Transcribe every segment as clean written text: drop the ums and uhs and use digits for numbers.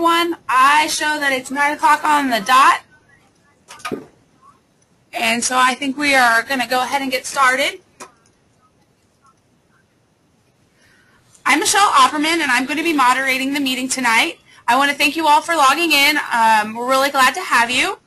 everyone. I show that it's 9 o'clock on the dot. And so I think we are going to go ahead and get started. I'm Michelle Opperman, and I'm going to be moderating the meeting tonight. I want to thank you all for logging in. We're really glad to have you.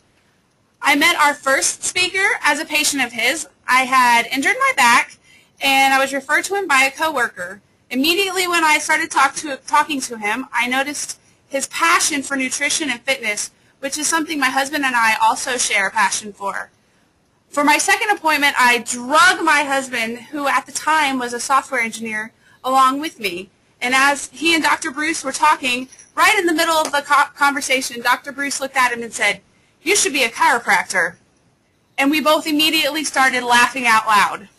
I met our first speaker as a patient of his. I had injured my back, and I was referred to him by a coworker. Immediately when I started talking to him, I noticed his passion for nutrition and fitness, which is something my husband and I also share a passion for. For my second appointment, I drug my husband, who at the time was a software engineer, along with me. And as he and Dr. Bruce were talking, right in the middle of the conversation, Dr. Bruce looked at him and said, "You should be a chiropractor." And we both immediately started laughing out loud.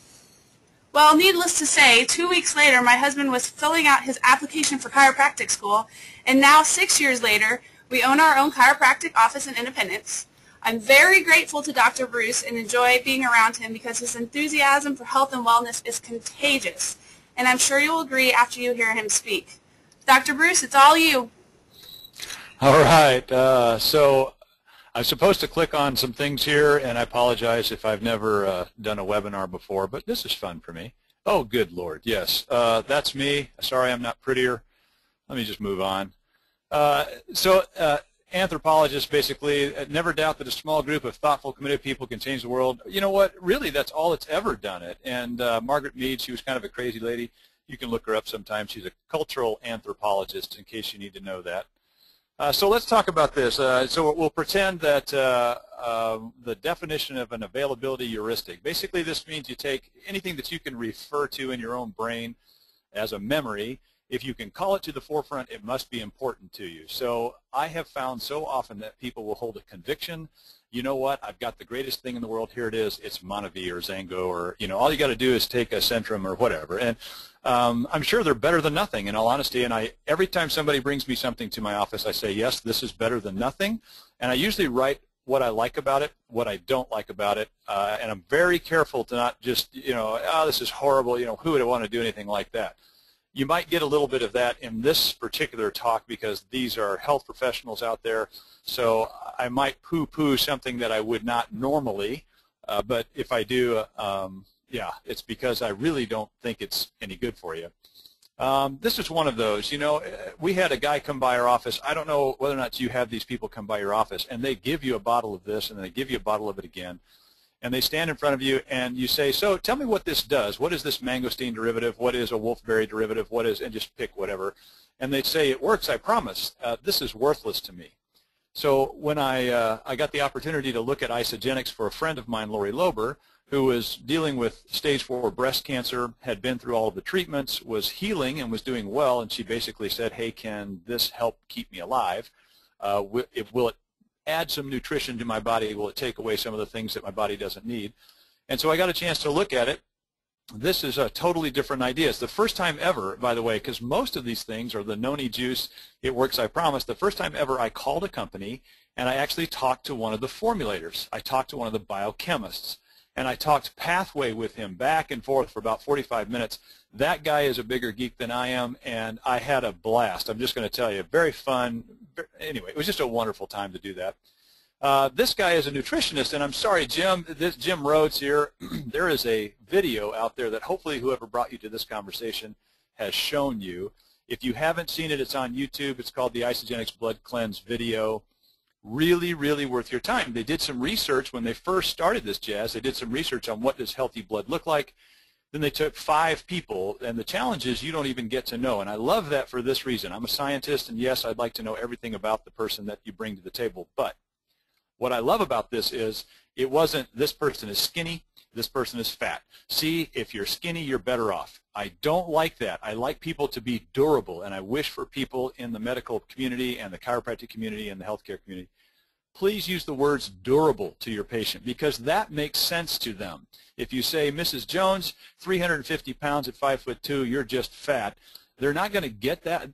Well, needless to say, 2 weeks later, my husband was filling out his application for chiropractic school, and now 6 years later, we own our own chiropractic office in Independence. I'm very grateful to Dr. Bruce and enjoy being around him because his enthusiasm for health and wellness is contagious, and I'm sure you'll agree after you hear him speak. Dr. Bruce, it's all you. All right, so I'm supposed to click on some things here, and I apologize if I've never done a webinar before, but this is fun for me. Oh, good Lord, yes, that's me. Sorry I'm not prettier. Let me just move on. Anthropologists basically never doubt that a small group of thoughtful, committed people can change the world. You know what? Really, that's all it's ever done it. And Margaret Mead, she was kind of a crazy lady. You can look her up sometime. She's a cultural anthropologist, in case you need to know that. So let's talk about this. So we'll pretend that the definition of an availability heuristic. Basically, this means you take anything that you can refer to in your own brain as a memory. If you can call it to the forefront, it must be important to you. So I have found so often that people will hold a conviction. You know what? I've got the greatest thing in the world. Here it is. It's Monavie or Zango, or, you know, all you got to do is take a Centrum or whatever. And I'm sure they're better than nothing, in all honesty. And every time somebody brings me something to my office, I say, yes, this is better than nothing. And I usually write what I like about it, what I don't like about it. And I'm very careful to not just, you know, oh, this is horrible. You know, who would want to do anything like that? You might get a little bit of that in this particular talk because these are health professionals out there. So I might poo-poo something that I would not normally, but if I do, yeah, it's because I really don't think it's any good for you. This is one of those. You know, we had a guy come by our office. I don't know whether or not you have these people come by your office, and they give you a bottle of this, and they give you a bottle of it again. And they stand in front of you and you say, so tell me what this does. What is this mangosteen derivative? What is a wolfberry derivative? What is, and just pick whatever. And they say, it works, I promise. This is worthless to me. So when I got the opportunity to look at ISAGENIX for a friend of mine, Lori Lober, who was dealing with stage 4 breast cancer, had been through all of the treatments, was healing and was doing well, and she basically said, hey, can this help keep me alive? Will it add some nutrition to my body? Will it take away some of the things that my body doesn't need? And so I got a chance to look at it. This is a totally different idea. It's the first time ever, by the way, because most of these things are the noni juice, it works, I promise. The first time ever I called a company and I actually talked to one of the formulators. I talked to one of the biochemists. And I talked pathway with him back and forth for about 45 minutes. That guy is a bigger geek than I am, and I had a blast. I'm just going to tell you, very fun. Anyway, it was just a wonderful time to do that. This guy is a nutritionist, and I'm sorry, Jim, Jim Rhodes here. There is a video out there that hopefully whoever brought you to this conversation has shown you. If you haven't seen it, it's on YouTube. It's called the ISAGENIX Blood Cleanse video. Really, really worth your time. They did some research when they first started this jazz. They did some research on what does healthy blood look like. Then they took 5 people, and the challenge is you don't even get to know. And I love that for this reason. I'm a scientist, and yes, I'd like to know everything about the person that you bring to the table. But what I love about this is it wasn't this person is skinny, this person is fat. See, if you're skinny, you're better off. I don't like that. I like people to be durable, and I wish for people in the medical community and the chiropractic community and the healthcare community, please use the words durable to your patient because that makes sense to them. If you say, Mrs. Jones, 350 pounds at 5'2", you're just fat, they're not going to get that.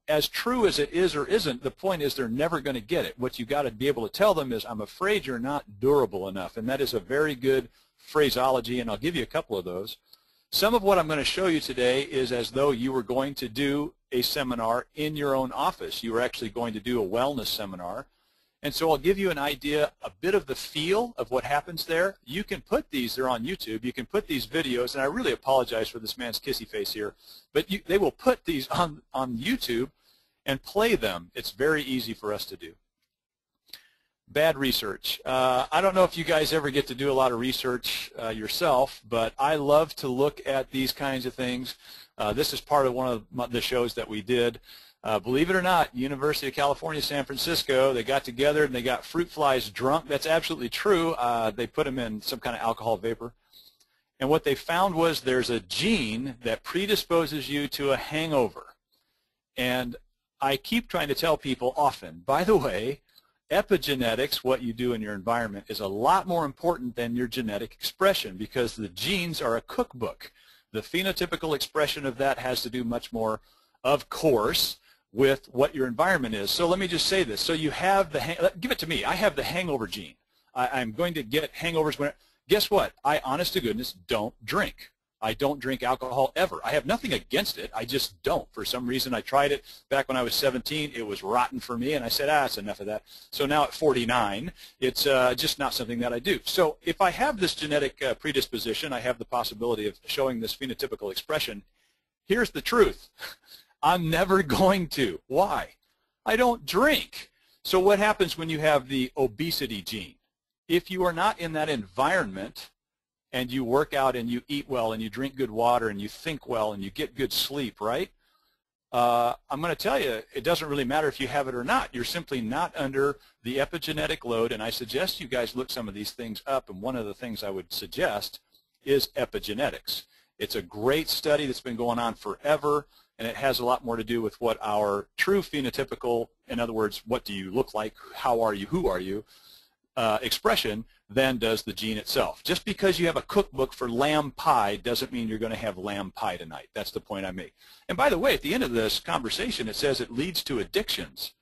As true as it is or isn't, the point is they're never going to get it. What you got to be able to tell them is, I'm afraid you're not durable enough, and that is a very good phraseology, and I'll give you a couple of those. Some of what I'm going to show you today is as though you were going to do a seminar in your own office. You were actually going to do a wellness seminar. And so I'll give you an idea, a bit of the feel of what happens there. You can put these, they're on YouTube, you can put these videos, and I really apologize for this man's kissy face here, but they will put these on YouTube and play them. It's very easy for us to do. Bad research. I don't know if you guys ever get to do a lot of research yourself, but I love to look at these kinds of things. This is part of one of the shows that we did. Believe it or not, University of California, San Francisco, they got together and they got fruit flies drunk. That's absolutely true. They put them in some kind of alcohol vapor. And what they found was there's a gene that predisposes you to a hangover. And I keep trying to tell people often, by the way, epigenetics, what you do in your environment, is a lot more important than your genetic expression because the genes are a cookbook. The phenotypical expression of that has to do much more, of course, with what your environment is. So let me just say this. So you have the, give it to me, I have the hangover gene. I'm going to get hangovers when, guess what? I, honest to goodness, don't drink. I don't drink alcohol ever. I have nothing against it. I just don't. For some reason, I tried it back when I was 17. It was rotten for me, and I said, it's enough of that. So now at 49, it's just not something that I do. So if I have this genetic predisposition, I have the possibility of showing this phenotypical expression. Here's the truth. I'm never going to. Why? I don't drink. So what happens when you have the obesity gene? If you are not in that environment, and you work out and you eat well and you drink good water and you think well and you get good sleep, right? I'm going to tell you, it doesn't really matter if you have it or not. You're simply not under the epigenetic load, and I suggest you guys look some of these things up, and one of the things I would suggest is epigenetics. It's a great study that's been going on forever, and it has a lot more to do with what our true phenotypical, in other words, what do you look like, how are you, who are you, expression than does the gene itself. Just because you have a cookbook for lamb pie doesn't mean you're going to have lamb pie tonight. That's the point I make. And by the way, at the end of this conversation, it says it leads to addictions.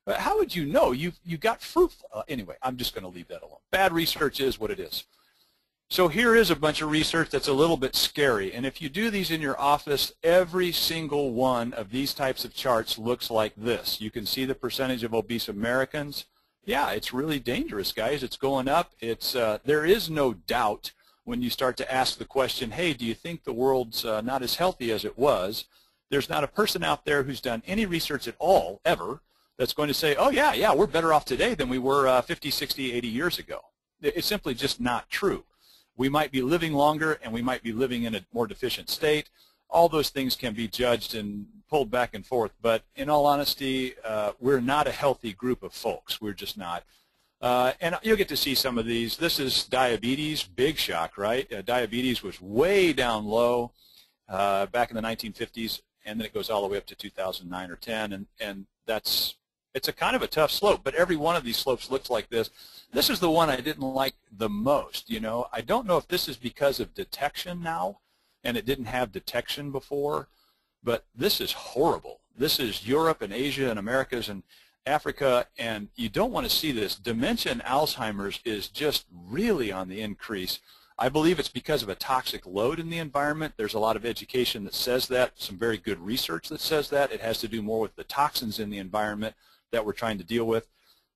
But how would you know? You got fruit. Anyway, I'm just going to leave that alone. Bad research is what it is. So here is a bunch of research that's a little bit scary. And if you do these in your office, every single one of these types of charts looks like this. You can see the percentage of obese Americans. Yeah, it's really dangerous, guys. It's going up. It's there is no doubt when you start to ask the question, hey, do you think the world's not as healthy as it was? There's not a person out there who's done any research at all, ever, that's going to say, oh, yeah, we're better off today than we were 50, 60, 80 years ago. It's simply just not true. We might be living longer, and we might be living in a more deficient state. All those things can be judged and pulled back and forth, but in all honesty, we're not a healthy group of folks. We're just not. And you'll get to see some of these. This is diabetes, big shock, right? Diabetes was way down low back in the 1950s, and then it goes all the way up to 2009 or 10, and it's a kind of a tough slope, but every one of these slopes looks like this. This is the one I didn't like the most, you know. I don't know if this is because of detection now, and it didn't have detection before, but this is horrible. This is Europe and Asia and Americas and Africa, and you don't want to see this. Dementia and Alzheimer's is just really on the increase. I believe it's because of a toxic load in the environment. There's a lot of education that says that, some very good research that says that. It has to do more with the toxins in the environment that we're trying to deal with.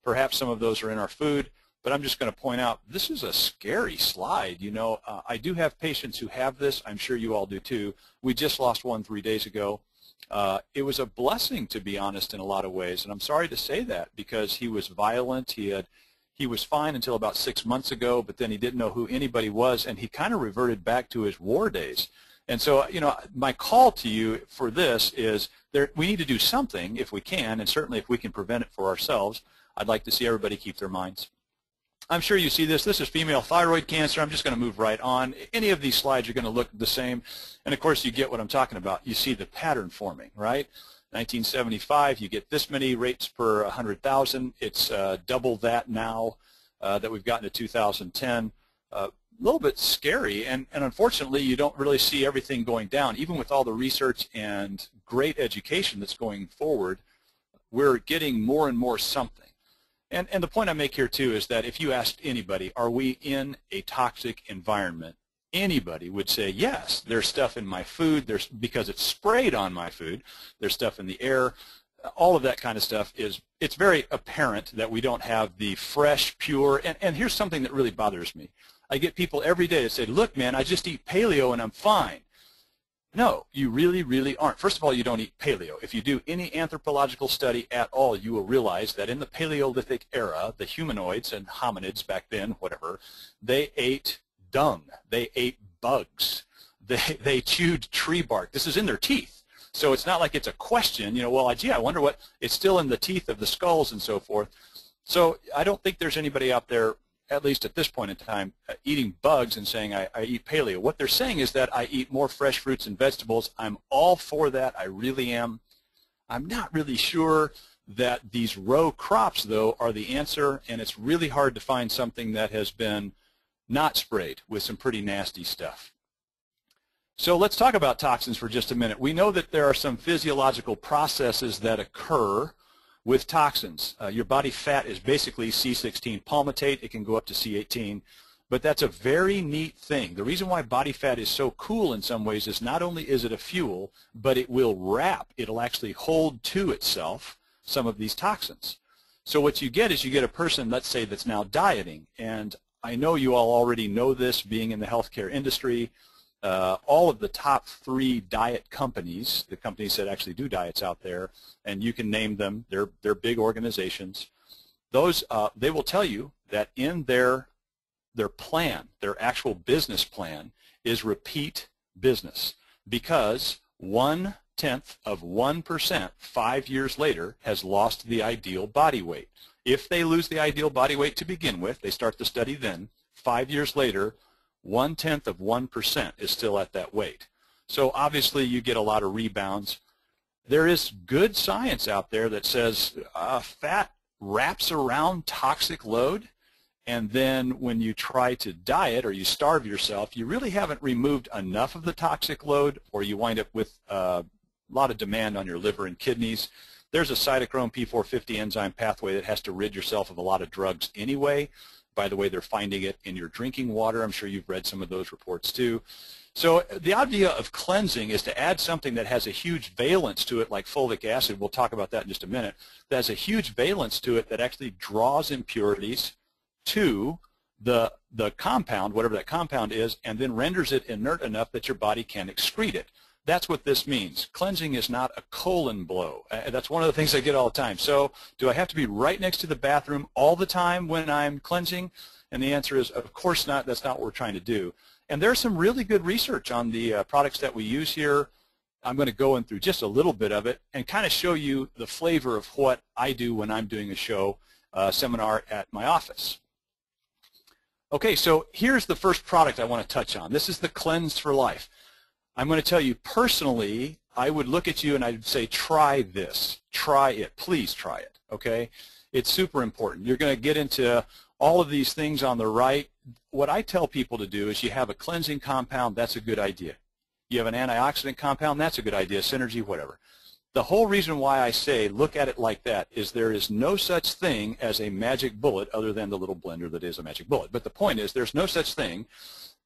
Perhaps some of those are in our food. But I'm just going to point out, this is a scary slide. You know, I do have patients who have this. I'm sure you all do too. We just lost one 3 days ago. It was a blessing, to be honest, in a lot of ways. And I'm sorry to say that because he was violent. He was fine until about 6 months ago, but then he didn't know who anybody was, and he kind of reverted back to his war days. And so, you know, my call to you for this is we need to do something if we can, and certainly if we can prevent it for ourselves. I'd like to see everybody keep their minds. I'm sure you see this. This is female thyroid cancer. I'm just going to move right on. Any of these slides are going to look the same. And, of course, you get what I'm talking about. You see the pattern forming, right? 1975, you get this many rates per 100,000. It's double that now that we've gotten to 2010. A little bit scary. And unfortunately, you don't really see everything going down. Even with all the research and great education that's going forward, we're getting more and more something. And the point I make here, too, is that if you asked anybody, are we in a toxic environment, anybody would say, yes, there's stuff in my food, because it's sprayed on my food, there's stuff in the air, all of that kind of stuff it's very apparent that we don't have the fresh, pure, and here's something that really bothers me. I get people every day that say, look, man, I just eat paleo and I'm fine. No, you really, really aren't. First of all, you don't eat paleo. If you do any anthropological study at all, you will realize that in the Paleolithic era, the humanoids and hominids back then, whatever, they ate dung. They ate bugs. They chewed tree bark. This is in their teeth. So it's not like it's a question, you know, well, gee, I wonder what, it's still in the teeth of the skulls and so forth. So I don't think there's anybody out there, at least at this point in time, eating bugs and saying I eat paleo. What they're saying is that I eat more fresh fruits and vegetables. I'm all for that. I really am. I'm not really sure that these row crops, though, are the answer, and it's really hard to find something that has been not sprayed with some pretty nasty stuff. So let's talk about toxins for just a minute. We know that there are some physiological processes that occur with toxins. Your body fat is basically C16 palmitate. It can go up to C18, but that's a very neat thing. The reason why body fat is so cool in some ways is not only is it a fuel, but it will wrap. It'll actually hold to itself some of these toxins. So what you get is you get a person, let's say, that's now dieting, and I know you all already know this being in the healthcare industry. All of the top 3 diet companies, the companies that actually do diets out there, and you can name them, they're big organizations, those they will tell you that in their plan, their actual business plan is repeat business, because 1/10 of 1% 5 years later has lost the ideal body weight. If they lose the ideal body weight to begin with, they start the study then, 5 years later, 1/10 of 1% is still at that weight. So obviously you get a lot of rebounds. There is good science out there that says fat wraps around toxic load, and then when you try to diet or you starve yourself, you really haven't removed enough of the toxic load, or you wind up with a lot of demand on your liver and kidneys. There's a cytochrome P450 enzyme pathway that has to rid yourself of a lot of drugs anyway. By the way, they're finding it in your drinking water. I'm sure you've read some of those reports too. So the idea of cleansing is to add something that has a huge valence to it, like folic acid. We'll talk about that in just a minute. That has a huge valence to it that actually draws impurities to the compound, whatever that compound is, and then renders it inert enough that your body can excrete it. That's what this means. Cleansing is not a colon blow. That's one of the things I get all the time. So do I have to be right next to the bathroom all the time when I'm cleansing? And the answer is, of course not. That's not what we're trying to do. And there's some really good research on the products that we use here. I'm going to go in through just a little bit of it and kind of show you the flavor of what I do when I'm doing a show, seminar at my office. Okay, so here's the first product I want to touch on. This is the Cleanse for Life. I'm going to tell you personally, I would look at you and I'd say, try this. Try it. Please try it, okay? It's super important. You're going to get into all of these things on the right. What I tell people to do is you have a cleansing compound, that's a good idea. You have an antioxidant compound, that's a good idea, synergy, whatever. The whole reason why I say look at it like that is there is no such thing as a magic bullet other than the little blender that is a magic bullet. But the point is there's no such thing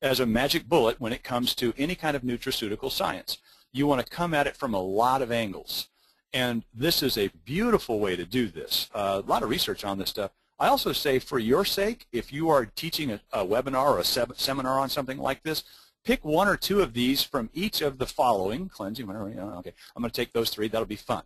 as a magic bullet when it comes to any kind of nutraceutical science. You want to come at it from a lot of angles. And this is a beautiful way to do this. A lot of research on this stuff. I also say for your sake, if you are teaching a webinar or a seminar on something like this, pick 1 or 2 of these from each of the following, cleansing, whatever, okay, I'm going to take those 3, that'll be fun.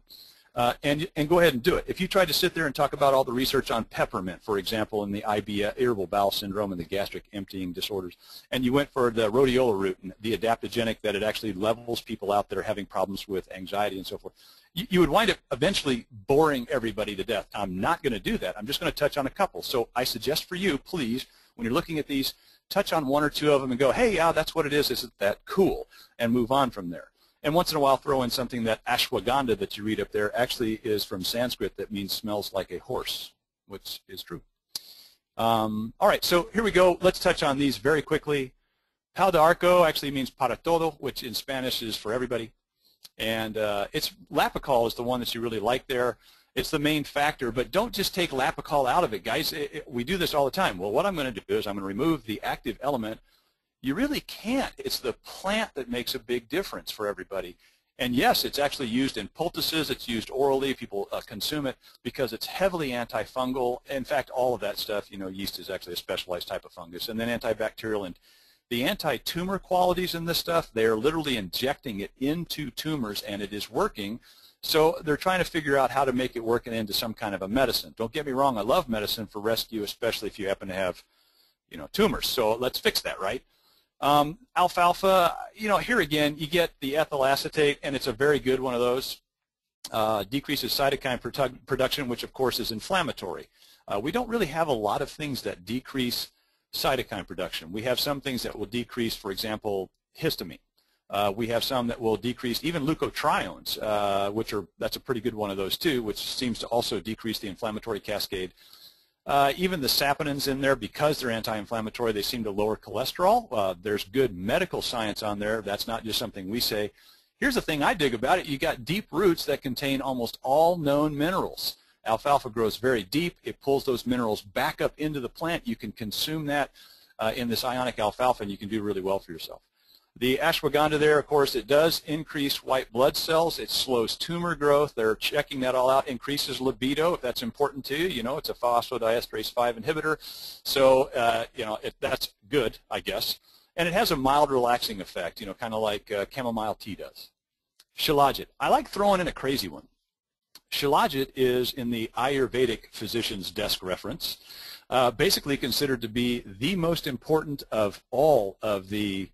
And go ahead and do it. If you tried to sit there and talk about all the research on peppermint, for example, in the IBS, irritable bowel syndrome and the gastric emptying disorders, and you went for the rhodiola root and the adaptogenic that it actually levels people out that are having problems with anxiety and so forth, you would wind up eventually boring everybody to death. I'm not going to do that. I'm just going to touch on a couple. So I suggest for you, please, when you're looking at these, touch on 1 or 2 of them and go, hey, yeah, that's what it is. Isn't that cool? And move on from there. And once in a while throw in something that ashwagandha that you read up there actually is from Sanskrit that means smells like a horse, which is true. All right, so here we go. Let's touch on these very quickly. Pal de arco actually means para todo, which in Spanish is for everybody. And it's Lapicol is the one that you really like there. It's the main factor, but don't just take Lapicol out of it, guys. We do this all the time. Well, what I'm going to do is I'm going to remove the active element You really can't. It's the plant that makes a big difference for everybody. And yes, it's actually used in poultices. It's used orally. People consume it because it's heavily antifungal. In fact, all of that stuff, yeast is actually a specialized type of fungus. And then antibacterial, and the anti-tumor qualities in this stuff, they are literally injecting it into tumors, and it is working. So they're trying to figure out how to make it work into some kind of a medicine. Don't get me wrong. I love medicine for rescue, especially if you happen to have, tumors. So let's fix that, right? Alfalfa, here again, you get the ethyl acetate, and it's a very good one of those. Decreases cytokine production, which of course is inflammatory. We don't really have a lot of things that decrease cytokine production. We have some things that will decrease, for example, histamine. We have some that will decrease even leukotrienes, that's a pretty good one of those too, which seems to also decrease the inflammatory cascade. Even the saponins in there, because they're anti-inflammatory, they seem to lower cholesterol. There's good medical science on there. That's not just something we say. Here's the thing I dig about it. You got deep roots that contain almost all known minerals. Alfalfa grows very deep. It pulls those minerals back up into the plant. You can consume that in this ionic alfalfa, and you can do really well for yourself. The ashwagandha there, of course, it does increase white blood cells. It slows tumor growth. They're checking that all out. Increases libido, if that's important to you. It's a phosphodiesterase 5 inhibitor. So, that's good, I guess. And it has a mild relaxing effect, kind of like chamomile tea does. Shilajit. I like throwing in a crazy one. Shilajit is in the Ayurvedic physician's desk reference, basically considered to be the most important of all of the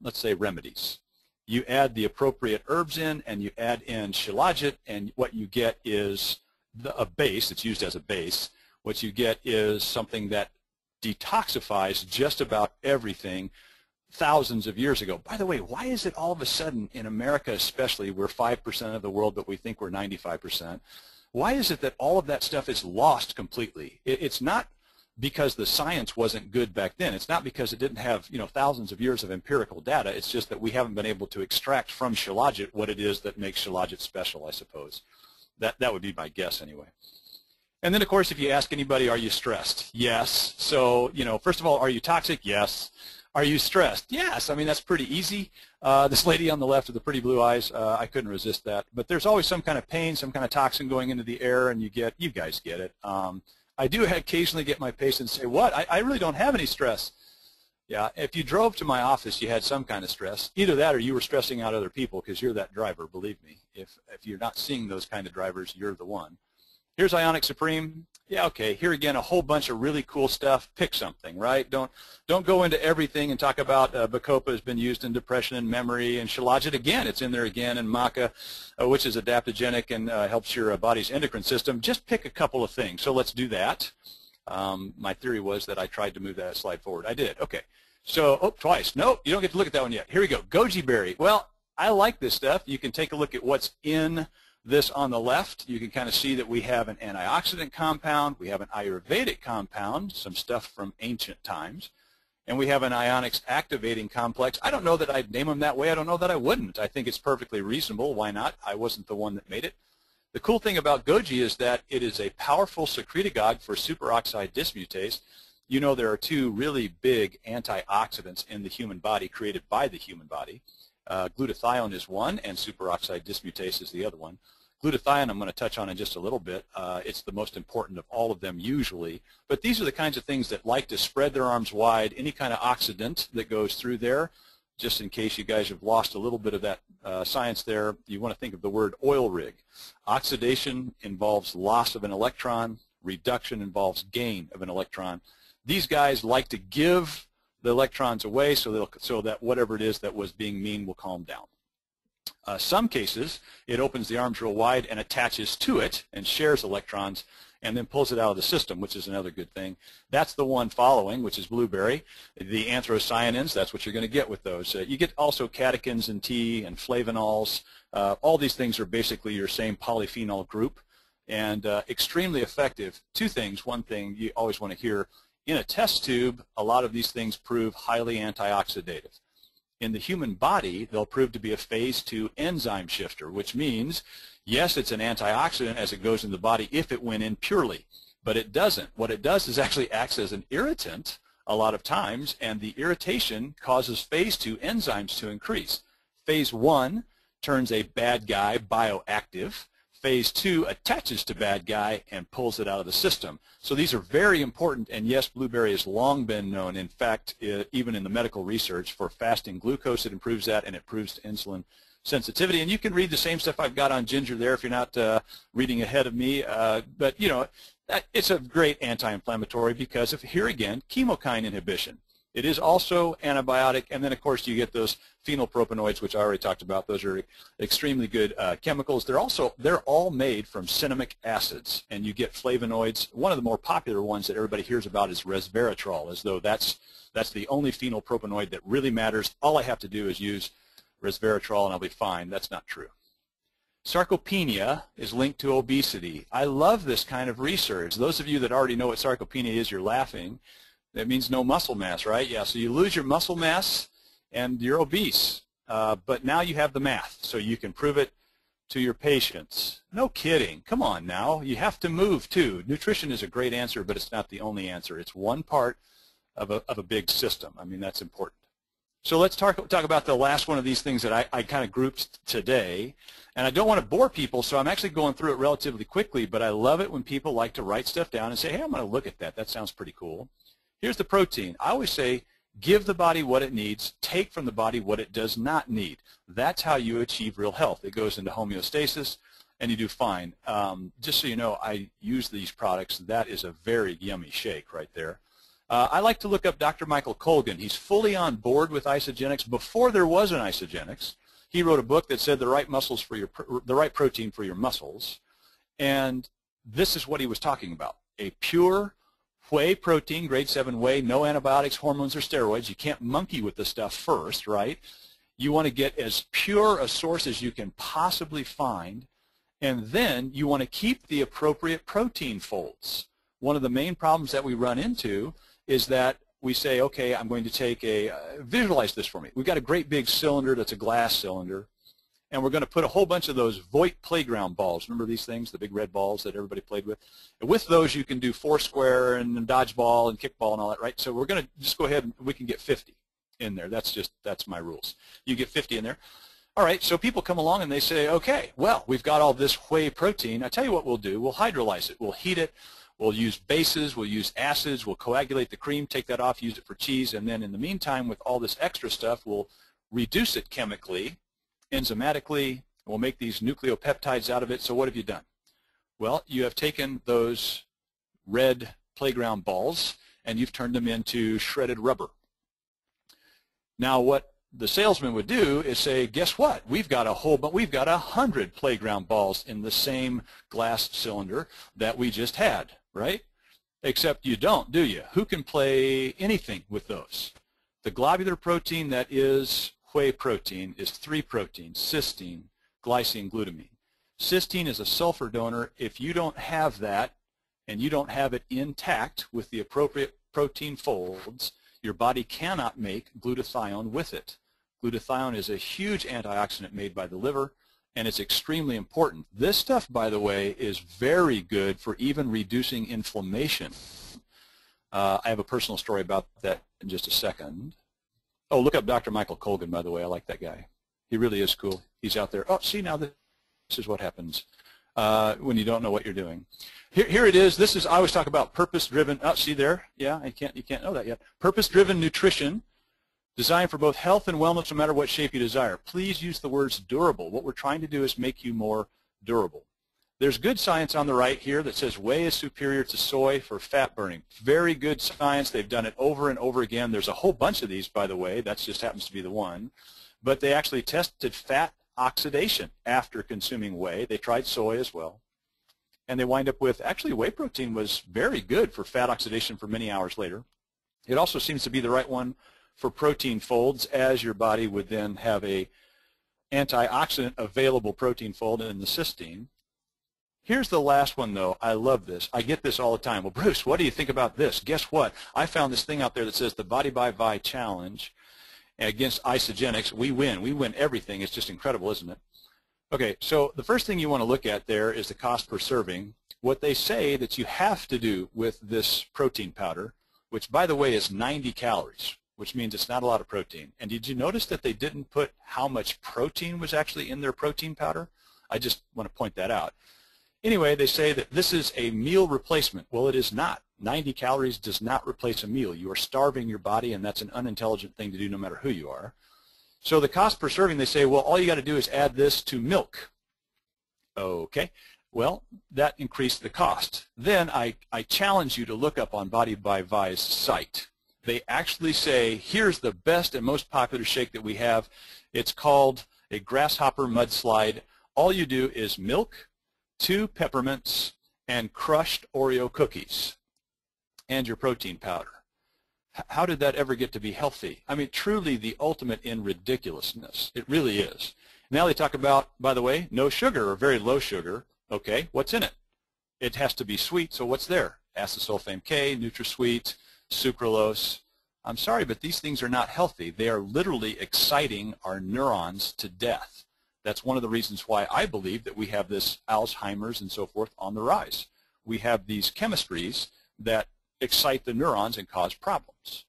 let's say remedies. You add the appropriate herbs in, and you add in shilajit, and what you get is a base. It's used as a base. What you get is something that detoxifies just about everything thousands of years ago. By the way, why is it all of a sudden in America especially, we're 5% of the world, but we think we're 95%? Why is it that all of that stuff is lost completely? It's not because the science wasn't good back then. It's not because it didn't have thousands of years of empirical data. It's just that we haven't been able to extract from shilajit what it is that makes shilajit special, I suppose. That would be my guess anyway. And then, of course, if you ask anybody, are you stressed? Yes. So, first of all, are you toxic? Yes. Are you stressed? Yes. I mean, that's pretty easy. This lady on the left with the pretty blue eyes, I couldn't resist that. But there's always some kind of pain, some kind of toxin going into the air, and you guys get it. I do occasionally get my patients say, what? I really don't have any stress. Yeah, if you drove to my office, you had some kind of stress. Either that or you were stressing out other people, because you're that driver, believe me. If you're not seeing those kind of drivers, you're the one. Here's Ionic Supreme. Yeah, okay, here again, a whole bunch of really cool stuff. Pick something, right? Don't go into everything and talk about Bacopa has been used in depression and memory, and Shilajit, again, it's in there again, and Maca, which is adaptogenic and helps your body's endocrine system. Just pick a couple of things. So let's do that. My theory was that I tried to move that slide forward. I did. Okay. So, twice. No, you don't get to look at that one yet. Here we go. Goji berry. Well, I like this stuff. You can take a look at what's in this on the left. You can kind of see that we have an antioxidant compound, we have an Ayurvedic compound, some stuff from ancient times, and we have an ionics activating complex. I don't know that I'd name them that way. I don't know that I wouldn't. I think it's perfectly reasonable. Why not? I wasn't the one that made it. The cool thing about goji is that it is a powerful secretagogue for superoxide dismutase. There are two really big antioxidants in the human body created by the human body. Glutathione is one, and superoxide dismutase is the other one. Glutathione I'm going to touch on in just a little bit. It's the most important of all of them usually. But these are the kinds of things that like to spread their arms wide. Any kind of oxidant that goes through there, just in case you guys have lost a little bit of that science there, you want to think of the word oil rig. Oxidation involves loss of an electron. Reduction involves gain of an electron. These guys like to give the electrons away so that whatever it is that was being mean will calm down. Some cases, it opens the arms real wide and attaches to it and shares electrons and then pulls it out of the system, which is another good thing. That's the one following, which is blueberry. The anthocyanins, that's what you're going to get with those. You get also catechins in tea and flavonols. All these things are basically your same polyphenol group and extremely effective. Two things. One thing you always want to hear, in a test tube, a lot of these things prove highly antioxidative. In the human body, they'll prove to be a phase 2 enzyme shifter, which means, yes, it's an antioxidant as it goes in the body if it went in purely, but it doesn't. What it does is actually acts as an irritant a lot of times, and the irritation causes phase 2 enzymes to increase. Phase 1 turns a bad guy bioactive. Phase 2 attaches to bad guy and pulls it out of the system. So these are very important, and yes, blueberry has long been known, in fact, even in the medical research, for fasting glucose. It improves that, and it improves insulin sensitivity. And you can read the same stuff I've got on ginger there if you're not reading ahead of me. But, you know, it's a great anti-inflammatory because of, here again, chemokine inhibition. It is also antibiotic, and then, of course, you get those phenylpropanoids, which I already talked about. Those are extremely good chemicals. They're all made from cinnamic acids, and you get flavonoids. One of the more popular ones that everybody hears about is resveratrol, as though that's the only phenylpropanoid that really matters. All I have to do is use resveratrol, and I'll be fine. That's not true. Sarcopenia is linked to obesity. I love this kind of research. Those of you that already know what sarcopenia is, you're laughing. That means no muscle mass, right? Yeah, so you lose your muscle mass and you're obese. But now you have the math, so you can prove it to your patients. No kidding. Come on now. You have to move too. Nutrition is a great answer, but it's not the only answer. It's one part of a big system. I mean, that's important. So let's talk about the last one of these things that I kind of grouped today. And I don't want to bore people, so I'm actually going through it relatively quickly, but I love it when people like to write stuff down and say, hey, I'm going to look at that. That sounds pretty cool. Here's the protein. I always say, give the body what it needs, take from the body what it does not need. That's how you achieve real health. It goes into homeostasis, and you do fine. Just so you know, I use these products. That is a very yummy shake right there. I like to look up Dr. Michael Colgan. He's fully on board with ISAGENIX before there was an ISAGENIX. He wrote a book that said the right protein for your muscles, and this is what he was talking about: a pure whey protein, grade 7 whey, no antibiotics, hormones, or steroids. You can't monkey with the stuff first, right? You want to get as pure a source as you can possibly find, and then you want to keep the appropriate protein folds. One of the main problems that we run into is that we say, okay, I'm going to take visualize this for me. We've got a great big cylinder that's a glass cylinder, and we're going to put a whole bunch of those Voigt playground balls. Remember these things, the big red balls that everybody played with? And with those, you can do foursquare and dodgeball and kickball and all that, right? So we're going to just go ahead and we can get 50 in there. That's my rules. You get 50 in there. All right, so people come along and they say, okay, well, we've got all this whey protein. I tell you what we'll do. We'll hydrolyze it. We'll heat it. We'll use bases. We'll use acids. We'll coagulate the cream, take that off, use it for cheese. And then in the meantime, with all this extra stuff, we'll reduce it chemically, enzymatically. We'll make these nucleopeptides out of it. So what have you done? Well, you have taken those red playground balls and you've turned them into shredded rubber. Now what the salesman would do is say, guess what? We've got 100 playground balls in the same glass cylinder that we just had, right? Except you don't, do you? Who can play anything with those? The globular protein that is whey protein is 3 proteins: cysteine, glycine, glutamine. Cysteine is a sulfur donor. If you don't have that and you don't have it intact with the appropriate protein folds, your body cannot make glutathione with it. Glutathione is a huge antioxidant made by the liver, and it's extremely important. This stuff, by the way, is very good for even reducing inflammation. I have a personal story about that in just a second. Oh, look up Dr. Michael Colgan, by the way. I like that guy. He really is cool. He's out there. Oh, see, now this is what happens when you don't know what you're doing. Here it is. This is, I always talk about purpose-driven. Oh, see there? Yeah, you can't know that yet. Purpose-driven nutrition, designed for both health and wellness, no matter what shape you desire. Please use the words durable. What we're trying to do is make you more durable. There's good science on the right here that says whey is superior to soy for fat burning. Very good science. They've done it over and over again. There's a whole bunch of these, by the way. That just happens to be the one. But they actually tested fat oxidation after consuming whey. They tried soy as well. And they wind up with, actually, whey protein was very good for fat oxidation for many hours later. It also seems to be the right one for protein folds, as your body would then have a antioxidant available protein fold in the cysteine. Here's the last one, though. I love this. I get this all the time. Well, Bruce, what do you think about this? Guess what? I found this thing out there that says the Body by Vi Challenge against ISAGENIX. We win. We win everything. It's just incredible, isn't it? Okay, so the first thing you want to look at there is the cost per serving. What they say that you have to do with this protein powder, which by the way is 90 calories, which means it's not a lot of protein. And did you notice that they didn't put how much protein was actually in their protein powder? I just want to point that out. Anyway, they say that this is a meal replacement. Well, it is not. 90 calories does not replace a meal. You are starving your body, and that's an unintelligent thing to do no matter who you are. So the cost per serving, they say, well, all you got to do is add this to milk. Okay. Well, that increased the cost. Then I challenge you to look up on Body by Vi's site. They actually say, here's the best and most popular shake that we have. It's called a grasshopper mudslide. All you do is milk, 2 peppermints, and crushed Oreo cookies, and your protein powder. How did that ever get to be healthy? I mean, truly the ultimate in ridiculousness. It really is. Now they talk about, by the way, no sugar or very low sugar. Okay, what's in it? It has to be sweet, so what's there? Acesulfame K, NutraSweet, sucralose. I'm sorry, but these things are not healthy. They are literally exciting our neurons to death. That's one of the reasons why I believe that we have this Alzheimer's and so forth on the rise. We have these chemistries that excite the neurons and cause problems.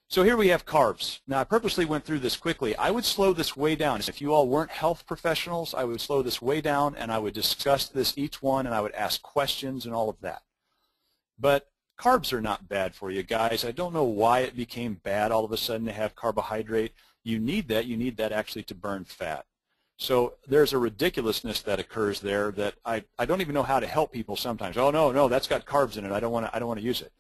So here we have carbs. Now I purposely went through this quickly. I would slow this way down. If you all weren't health professionals, I would slow this way down and I would discuss this each one and I would ask questions and all of that. But carbs are not bad for you guys. I don't know why it became bad all of a sudden to have carbohydrate. You need that. You need that actually to burn fat. So there's a ridiculousness that occurs there that I don't even know how to help people sometimes. Oh, no, that's got carbs in it. I don't want to use it.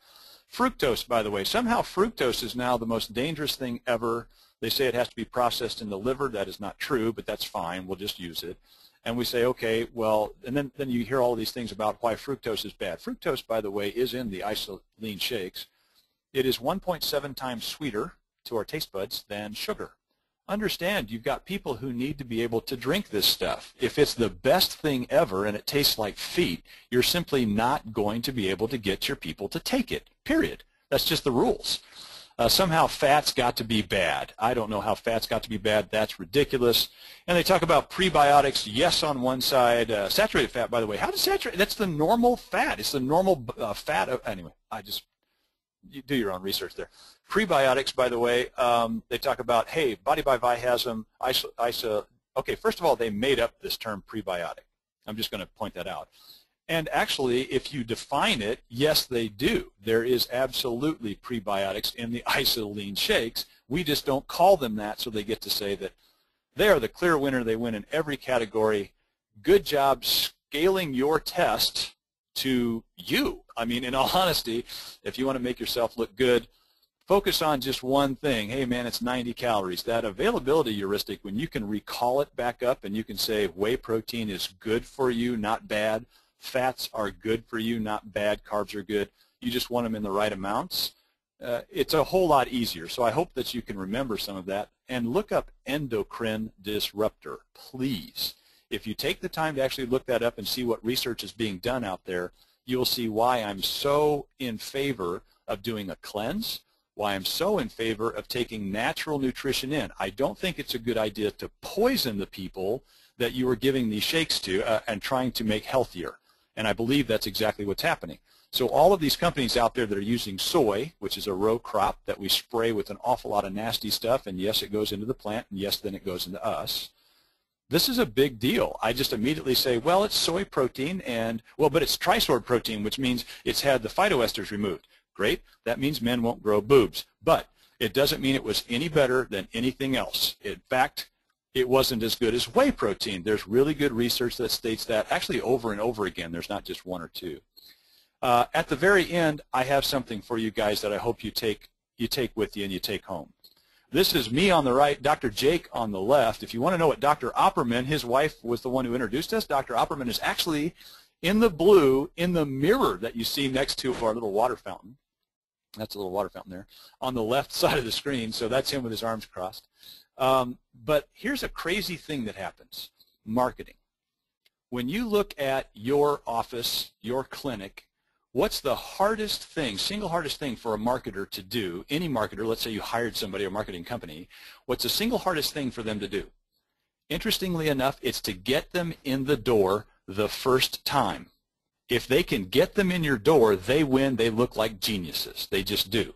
Fructose, by the way, somehow fructose is now the most dangerous thing ever. They say it has to be processed in the liver. That is not true, but that's fine. We'll just use it. And we say, okay, well, and then you hear all these things about why fructose is bad. Fructose, by the way, is in the isoline shakes. It is 1.7 times sweeter to our taste buds than sugar. Understand, you've got people who need to be able to drink this stuff. If it's the best thing ever and it tastes like feet, you're simply not going to be able to get your people to take it, period. That's just the rules. Somehow fat's got to be bad. I don't know how fat's got to be bad. That's ridiculous. And they talk about prebiotics, yes, on one side. Saturated fat, by the way. How does saturated? That's the normal fat. It's the normal fat. Anyway, you do your own research there. Prebiotics, by the way, they talk about, hey, Body by Vi has them. Okay, first of all, they made up this term prebiotic. I'm just going to point that out. And actually, if you define it, yes, they do. There is absolutely prebiotics in the isoline shakes. We just don't call them that, so they get to say that they are the clear winner. They win in every category. Good job scaling your test to you. I mean, in all honesty, if you want to make yourself look good, focus on just one thing. Hey, man, it's 90 calories. That availability heuristic, when you can recall it back up and you can say whey protein is good for you, not bad. Fats are good for you, not bad. Carbs are good. You just want them in the right amounts. It's a whole lot easier. So I hope that you can remember some of that. And look up endocrine disruptor, please. If you take the time to actually look that up and see what research is being done out there, you'll see why I'm so in favor of doing a cleanse, why I'm so in favor of taking natural nutrition in. I don't think it's a good idea to poison the people that you are giving these shakes to and trying to make healthier. And I believe that's exactly what's happening. So all of these companies out there that are using soy, which is a row crop that we spray with an awful lot of nasty stuff, and yes, it goes into the plant, and yes, then it goes into us. This is a big deal. I just immediately say, well, it's soy protein, and, well, but it's trisord protein, which means it's had the phytoesters removed. Great. That means men won't grow boobs. But it doesn't mean it was any better than anything else. In fact, it wasn't as good as whey protein. There's really good research that states that, actually over and over again. There's not just one or two. At the very end, I have something for you guys that I hope you take with you and you take home. This is me on the right, Dr. Jake on the left. If you want to know what Dr. Opperman, his wife was the one who introduced us, Dr. Opperman is actually in the blue in the mirror that you see next to our little water fountain. That's a little water fountain there on the left side of the screen, so that's him with his arms crossed. But here's a crazy thing that happens, marketing. When you look at your office, your clinic, what's the hardest thing, single hardest thing for a marketer to do, any marketer, let's say you hired somebody, a marketing company, what's the single hardest thing for them to do? Interestingly enough, it's to get them in the door the first time. If they can get them in your door, they win. They look like geniuses. They just do.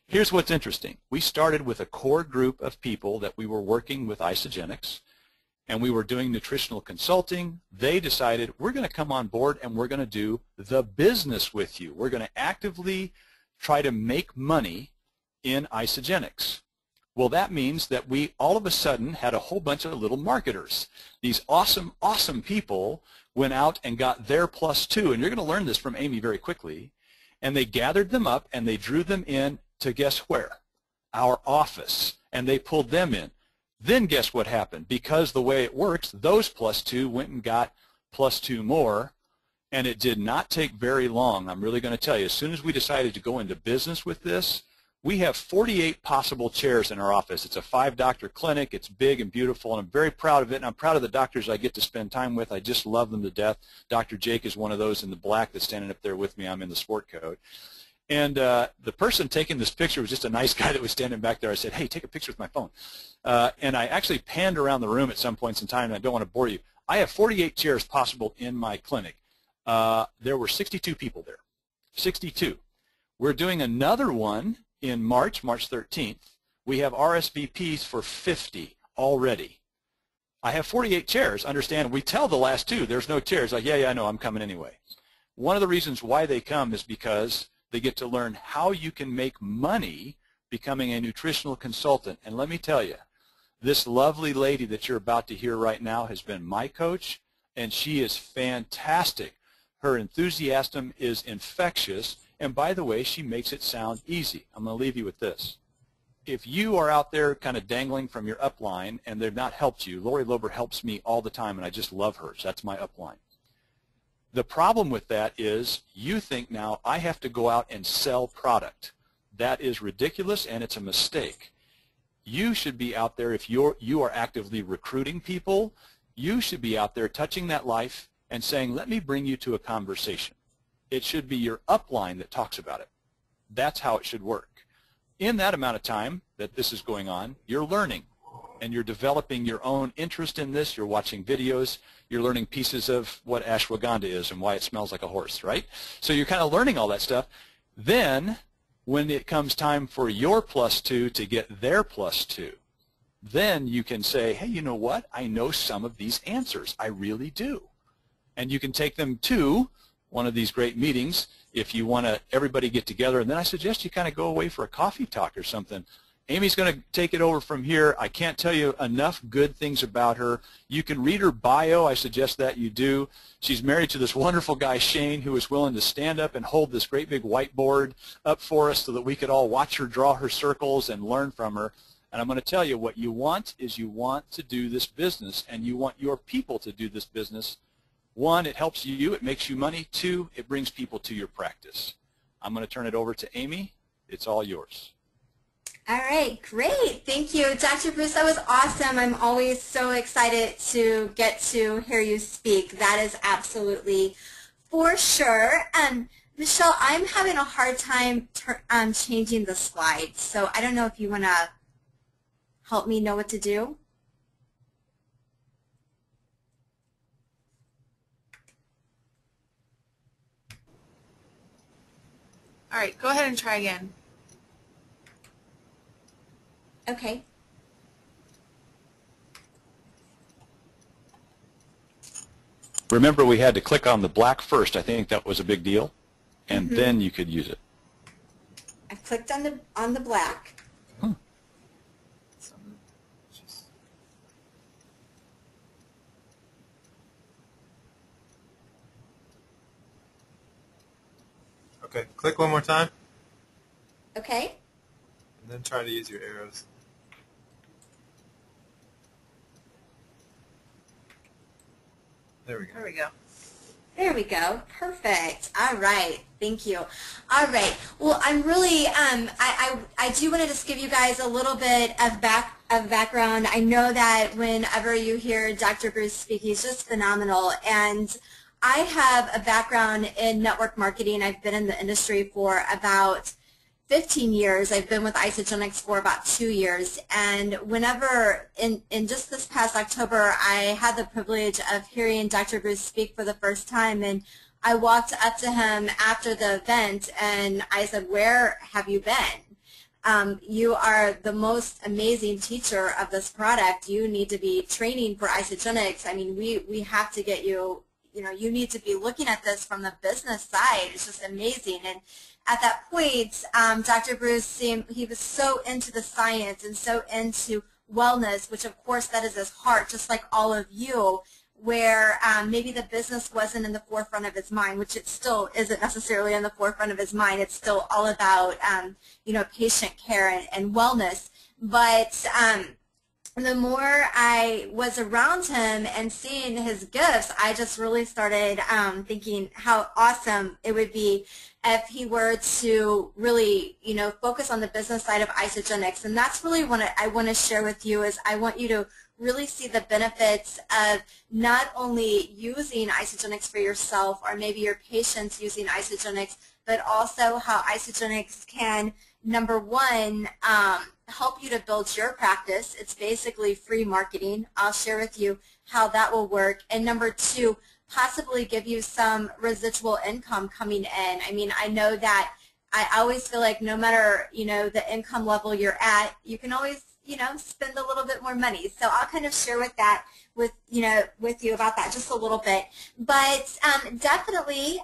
Here's what's interesting. We started with a core group of people that we were working with ISAGENIX, and we were doing nutritional consulting. They decided, we're going to come on board and we're going to do the business with you. We're going to actively try to make money in ISAGENIX. Well, that means that we all of a sudden had a whole bunch of little marketers. These awesome, awesome people went out and got their +2, and you're going to learn this from Amy very quickly, and they gathered them up and they drew them in to guess where? Our office, and they pulled them in. Then guess what happened? Because the way it works, those +2 went and got +2 more, and it did not take very long. I'm really going to tell you, as soon as we decided to go into business with this, we have 48 possible chairs in our office. It's a 5-doctor clinic. It's big and beautiful, and I'm very proud of it, and I'm proud of the doctors I get to spend time with. I just love them to death. Dr. Jake is one of those in the black that's standing up there with me. I'm in the sport coat. And the person taking this picture was just a nice guy that was standing back there. I said, hey, take a picture with my phone. And I actually panned around the room at some points in time, and I don't want to bore you. I have 48 chairs possible in my clinic. There were 62 people there, 62. We're doing another one in March 13th. We have RSVPs for 50 already. I have 48 chairs. Understand, we tell the last 2 there's no chairs. Like, yeah, I know, I'm coming anyway. One of the reasons why they come is because they get to learn how you can make money becoming a nutritional consultant. And let me tell you, this lovely lady that you're about to hear right now has been my coach, and she is fantastic. Her enthusiasm is infectious, and by the way, she makes it sound easy. I'm going to leave you with this. If you are out there kind of dangling from your upline and they've not helped you, Lori Lober helps me all the time, and I just love her. So that's my upline. The problem with that is you think now I have to go out and sell product. That is ridiculous, and it's a mistake. You should be out there, if you are actively recruiting people, you should be out there touching that life and saying, let me bring you to a conversation. It should be your upline that talks about it. That's how it should work. In that amount of time that this is going on, you're learning, and you're developing your own interest in this. You're watching videos. You're learning pieces of what ashwagandha is and why it smells like a horse, right? So you're kind of learning all that stuff. Then when it comes time for your +2 to get their +2, then you can say, hey, you know what? I know some of these answers. I really do. And you can take them to one of these great meetings if you want to everybody get together, and then I suggest you kind of go away for a coffee talk or something. Amy's going to take it over from here. I can't tell you enough good things about her. You can read her bio. I suggest that you do. She's married to this wonderful guy, Shane, who is willing to stand up and hold this great big whiteboard up for us so that we could all watch her draw her circles and learn from her. And I'm going to tell you, what you want is you want to do this business, and you want your people to do this business. 1, it helps you. It makes you money. 2, it brings people to your practice. I'm going to turn it over to Amy. It's all yours. All right, great. Thank you, Dr. Bruce. That was awesome. I'm always so excited to get to hear you speak. That is absolutely for sure. Michelle, I'm having a hard time changing the slides, so I don't know if you want to help me know what to do. All right, go ahead and try again. Okay. Remember, we had to click on the black first. I think that was a big deal, and then you could use it. I clicked on the black. Huh. Okay, click one more time. Okay. And then try to use your arrows. There we go. There we go. There we go. Perfect. All right. Thank you. All right. Well, I'm really, I do want to just give you guys a little bit of background. I know that whenever you hear Dr. Bruce speak, he's just phenomenal. And I have a background in network marketing. I've been in the industry for about 15 years. I've been with ISAGENIX for about 2 years. And whenever, in just this past October, I had the privilege of hearing Dr. Bruce speak for the first time. And I walked up to him after the event and I said, "Where have you been?" You are the most amazing teacher of this product. You need to be training for ISAGENIX. I mean, we have to get you, you need to be looking at this from the business side. It's just amazing. And at that point, Dr. Bruce he was so into the science and so into wellness, which of course that is his heart, just like all of you, where maybe the business wasn't in the forefront of his mind, which it still isn't necessarily in the forefront of his mind. It's still all about, patient care and wellness. But the more I was around him and seeing his gifts, I just really started thinking how awesome it would be if he were to really, focus on the business side of ISAGENIX. And that's really what I want to share with you is I want you to really see the benefits of not only using ISAGENIX for yourself or maybe your patients using ISAGENIX, but also how ISAGENIX can, number one, help you to build your practice. It's basically free marketing. I'll share with you how that will work. And number two, possibly give you some residual income coming in. I mean, I know that I always feel like no matter, the income level you're at, you can always, spend a little bit more money. So I'll kind of share with you about that just a little bit. But definitely,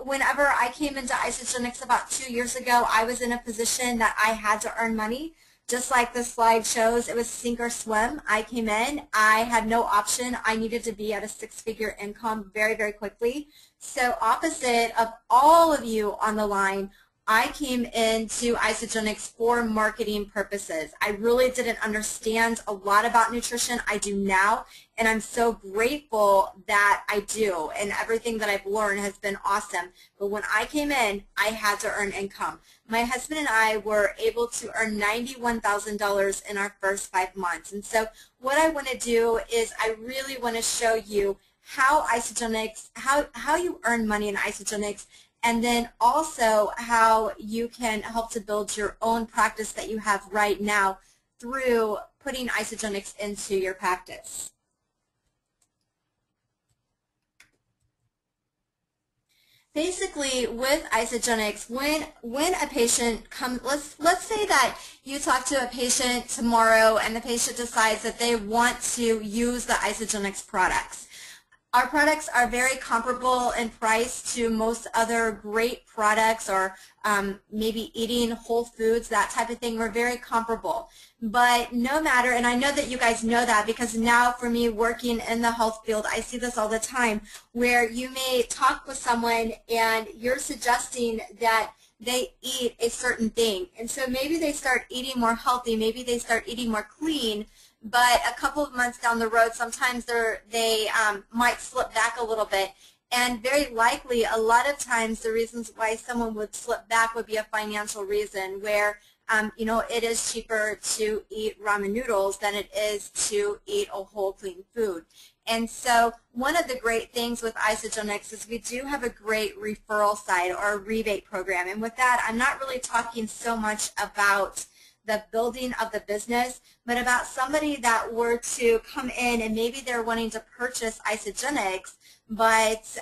whenever I came into ISAGENIX about 2 years ago, I was in a position that I had to earn money. Just like the slide shows, it was sink or swim. I came in, I had no option. I needed to be at a six-figure income very, very quickly. So opposite of all of you on the line, I came into ISAGENIX for marketing purposes. I really didn't understand a lot about nutrition. I do now, and I'm so grateful that I do, and everything that I've learned has been awesome. But when I came in, I had to earn income. My husband and I were able to earn $91,000 in our first 5 months. And so what I want to do is I really want to show you how ISAGENIX, how you earn money in ISAGENIX, and then also how you can help to build your own practice that you have right now through putting ISAGENIX into your practice. Basically, with ISAGENIX, when a patient comes, let's say that you talk to a patient tomorrow and the patient decides that they want to use the ISAGENIX products. Our products are very comparable in price to most other great products, or maybe eating whole foods, that type of thing. We're very comparable. But no matter, and I know that you guys know that because now for me working in the health field, I see this all the time, where you may talk with someone and you're suggesting that they eat a certain thing. And so maybe they start eating more healthy, maybe they start eating more clean, but a couple of months down the road, sometimes they might slip back a little bit. And very likely, a lot of times, the reasons why someone would slip back would be a financial reason, where it is cheaper to eat ramen noodles than it is to eat a whole clean food. And so one of the great things with ISAGENIX is we do have a great referral side or a rebate program. And with that, I'm not really talking so much about the building of the business, but about somebody that were to come in and maybe they're wanting to purchase ISAGENIX, but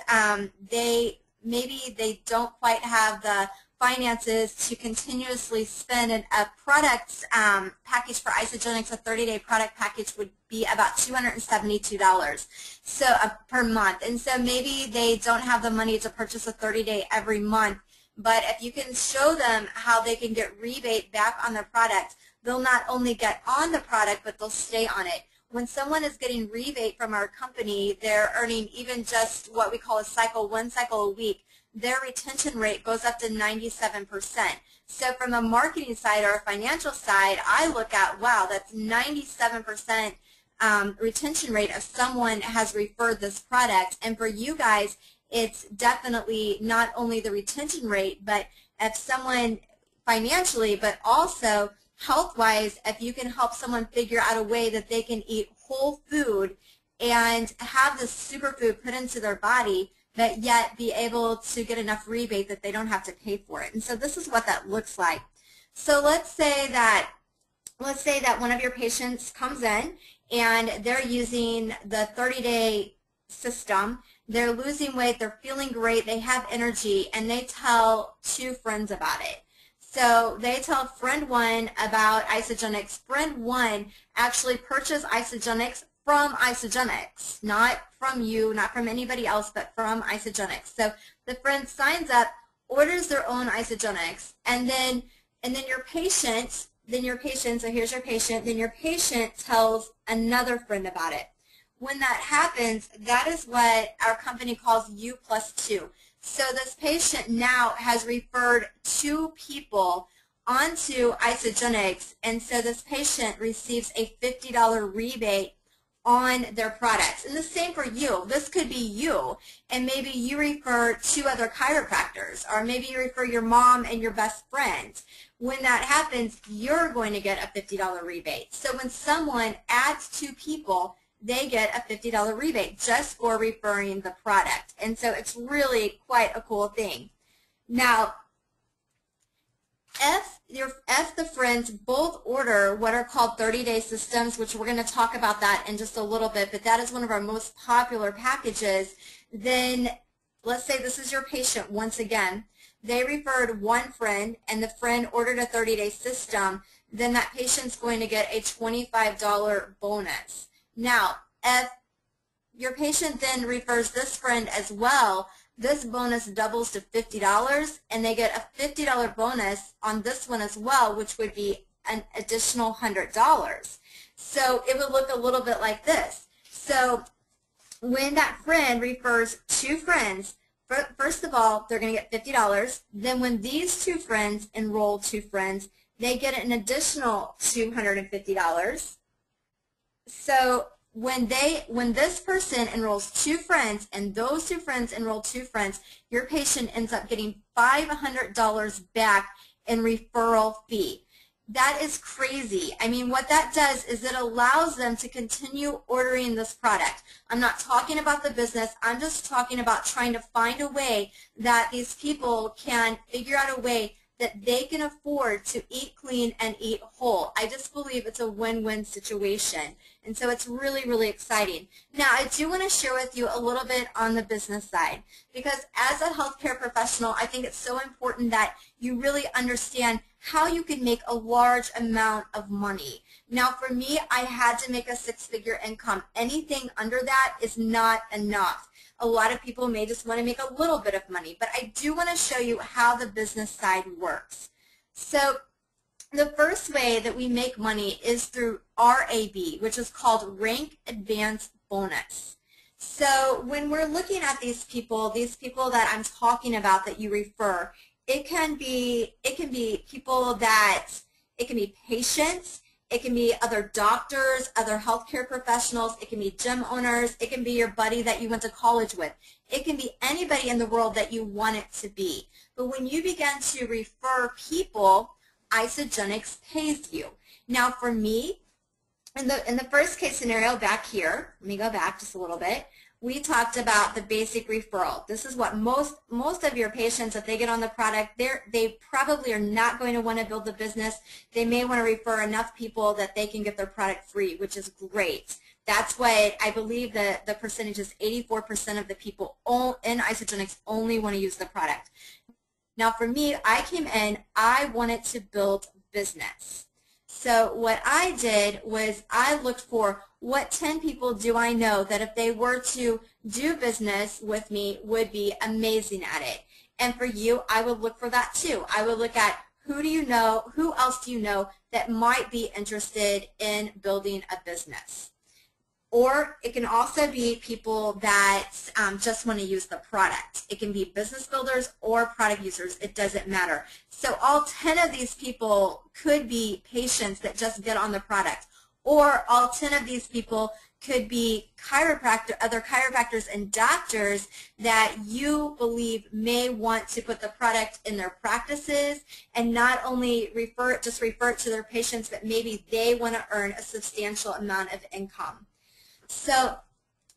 maybe they don't quite have the finances to continuously spend. And a product package for ISAGENIX, a 30-day product package, would be about $272 per month. And so maybe they don't have the money to purchase a 30-day every month. But if you can show them how they can get rebate back on their product, they'll not only get on the product, but they'll stay on it. When someone is getting rebate from our company, they're earning even just what we call a cycle, 1 cycle a week. Their retention rate goes up to 97%. So from a marketing side or a financial side, I look at, wow, that's 97% retention rate if someone has referred this product. And for you guys, it's definitely not only the retention rate, but if someone financially, but also health-wise, if you can help someone figure out a way that they can eat whole food and have this superfood put into their body, but yet be able to get enough rebate that they don't have to pay for it. And so this is what that looks like. So let's say that one of your patients comes in and they're using the 30-day system. They're losing weight, they're feeling great, they have energy, and they tell 2 friends about it. So they tell friend 1 about ISAGENIX. Friend 1 actually purchased ISAGENIX from ISAGENIX, not from you, not from anybody else, but from ISAGENIX. So the friend signs up, orders their own ISAGENIX, and then your patient, so here's your patient, then your patient tells another friend about it. When that happens, that is what our company calls U+2. So this patient now has referred 2 people onto ISAGENIX, and so this patient receives a $50 rebate on their products. And the same for you. This could be you, and maybe you refer 2 other chiropractors, or maybe you refer your mom and your best friend. When that happens, you're going to get a $50 rebate. So when someone adds 2 people, they get a $50 rebate just for referring the product. And so it's really quite a cool thing. Now, if the friends both order what are called 30-day systems, which we're going to talk about that in just a little bit, but that is one of our most popular packages, then let's say this is your patient once again. They referred 1 friend, and the friend ordered a 30-day system, then that patient's going to get a $25 bonus. Now, if your patient then refers this friend as well, this bonus doubles to $50, and they get a $50 bonus on this one as well, which would be an additional $100. So it would look a little bit like this. So when that friend refers 2 friends, first of all, they're going to get $50. Then when these 2 friends enroll 2 friends, they get an additional $250. So when this person enrolls 2 friends and those 2 friends enroll 2 friends, your patient ends up getting $500 back in referral fee. That is crazy. I mean, what that does is it allows them to continue ordering this product. I'm not talking about the business. I'm just talking about trying to find a way that these people can figure out a way that they can afford to eat clean and eat whole. I just believe it's a win-win situation. And so it's really, really exciting. Now, I do want to share with you a little bit on the business side, because as a healthcare professional, I think it's so important that you really understand how you can make a large amount of money. Now, for me, I had to make a 6-figure income. Anything under that is not enough. A lot of people may just want to make a little bit of money, but I do want to show you how the business side works. So the first way that we make money is through RAB, which is called Rank Advance Bonus. So when we're looking at these people that I'm talking about that you refer, it can be people that, it can be patients, it can be other doctors, other healthcare professionals, it can be gym owners, it can be your buddy that you went to college with. It can be anybody in the world that you want it to be. But when you begin to refer people, ISAGENIX pays you. Now for me, in the first case scenario back here, let me go back just a little bit, we talked about the basic referral. This is what most of your patients, if they get on the product, they probably are not going to want to build the business. They may want to refer enough people that they can get their product free, which is great. That's why I believe that the percentage is 84% of the people in ISAGENIX only want to use the product. Now for me, I came in, I wanted to build business. So what I did was I looked for what 10 people do I know that if they were to do business with me would be amazing at it. And for you, I would look for that too. I would look at who do you know, who else do you know that might be interested in building a business. Or it can also be people that just want to use the product. It can be business builders or product users. It doesn't matter. So all 10 of these people could be patients that just get on the product. Or all 10 of these people could be other chiropractors and doctors that you believe may want to put the product in their practices and not only just refer it to their patients, but maybe they want to earn a substantial amount of income. So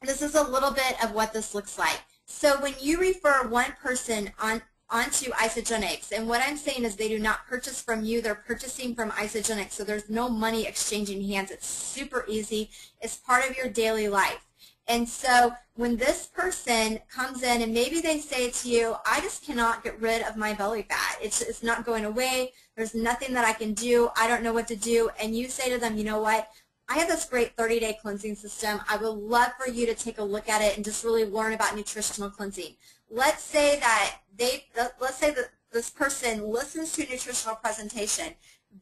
this is a little bit of what this looks like. So when you refer one person onto ISAGENIX, and what I'm saying is they do not purchase from you, they're purchasing from ISAGENIX, so there's no money exchanging hands. It's super easy. It's part of your daily life. And so when this person comes in and maybe they say to you, I just cannot get rid of my belly fat. It's not going away. There's nothing that I can do. I don't know what to do. And you say to them, you know what? I have this great 30-day cleansing system. I would love for you to take a look at it and just really learn about nutritional cleansing. Let's say that this person listens to a nutritional presentation.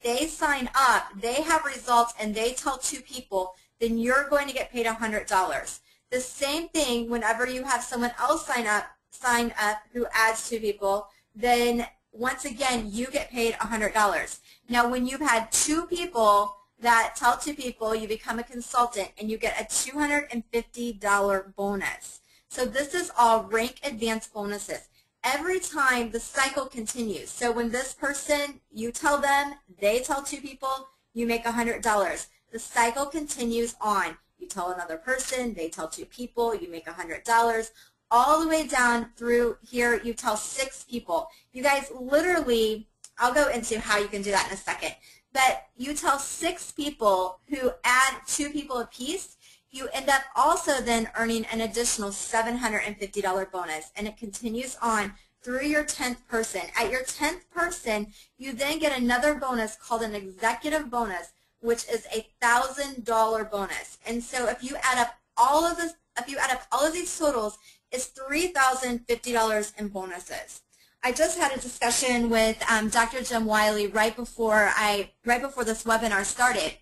They sign up, they have results, and they tell 2 people, then you're going to get paid $100. The same thing whenever you have someone else sign up who adds 2 people, then once again you get paid $100. Now when you've had 2 people that tell 2 people, you become a consultant and you get a $250 bonus. So this is all rank advanced bonuses. Every time the cycle continues. So when this person, you tell them, they tell 2 people, you make $100. The cycle continues on. You tell another person, they tell 2 people, you make $100. All the way down through here, you tell 6 people. You guys literally, I'll go into how you can do that in a second, but you tell 6 people who add 2 people apiece, you end up also then earning an additional $750 bonus, and it continues on through your 10th person. At your 10th person, you then get another bonus called an executive bonus, which is a $1,000 bonus. And so if you add up all of this, these totals, it's $3,050 in bonuses. I just had a discussion with Dr. Jim Wiley right before this webinar started,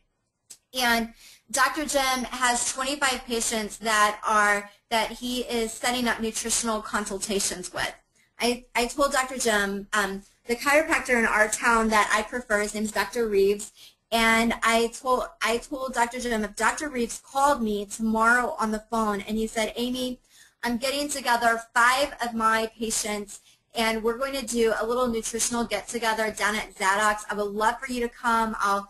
and Dr. Jim has 25 patients that he is setting up nutritional consultations with. I told Dr. Jim, the chiropractor in our town that I prefer, his name is Dr. Reeves, and I told Dr. Jim, if Dr. Reeves called me tomorrow on the phone and he said, Amy, I'm getting together 5 of my patients and we're going to do a little nutritional get-together down at Zadok's. I would love for you to come. I'll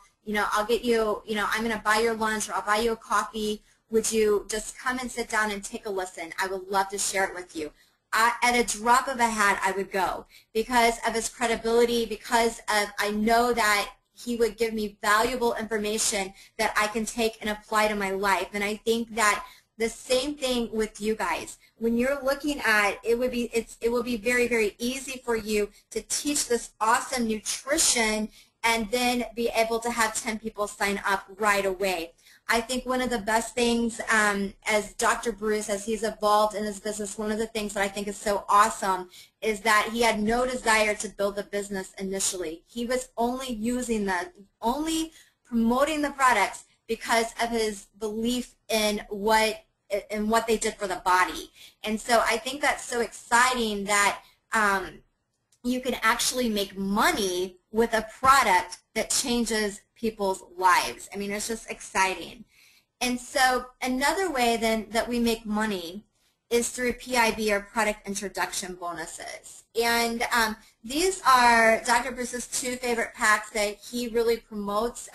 get you, I'm going to buy your lunch or I'll buy you a coffee. Would you just come and sit down and take a listen? I would love to share it with you. At a drop of a hat, I would go because of his credibility, because I know that he would give me valuable information that I can take and apply to my life. And I think that the same thing with you guys. When you're looking at it, will be very, very easy for you to teach this awesome nutrition and then be able to have 10 people sign up right away. I think one of the best things, as Dr. Bruce, as he's evolved in his business, one of the things that I think is so awesome is that he had no desire to build a business initially. He was only promoting the products because of his belief in what they did for the body. And so I think that's so exciting that you can actually make money with a product that changes people's lives. I mean, it's just exciting. And so another way then that we make money is through PIB, or product introduction bonuses. And these are Dr. Bruce's 2 favorite packs that he really promotes.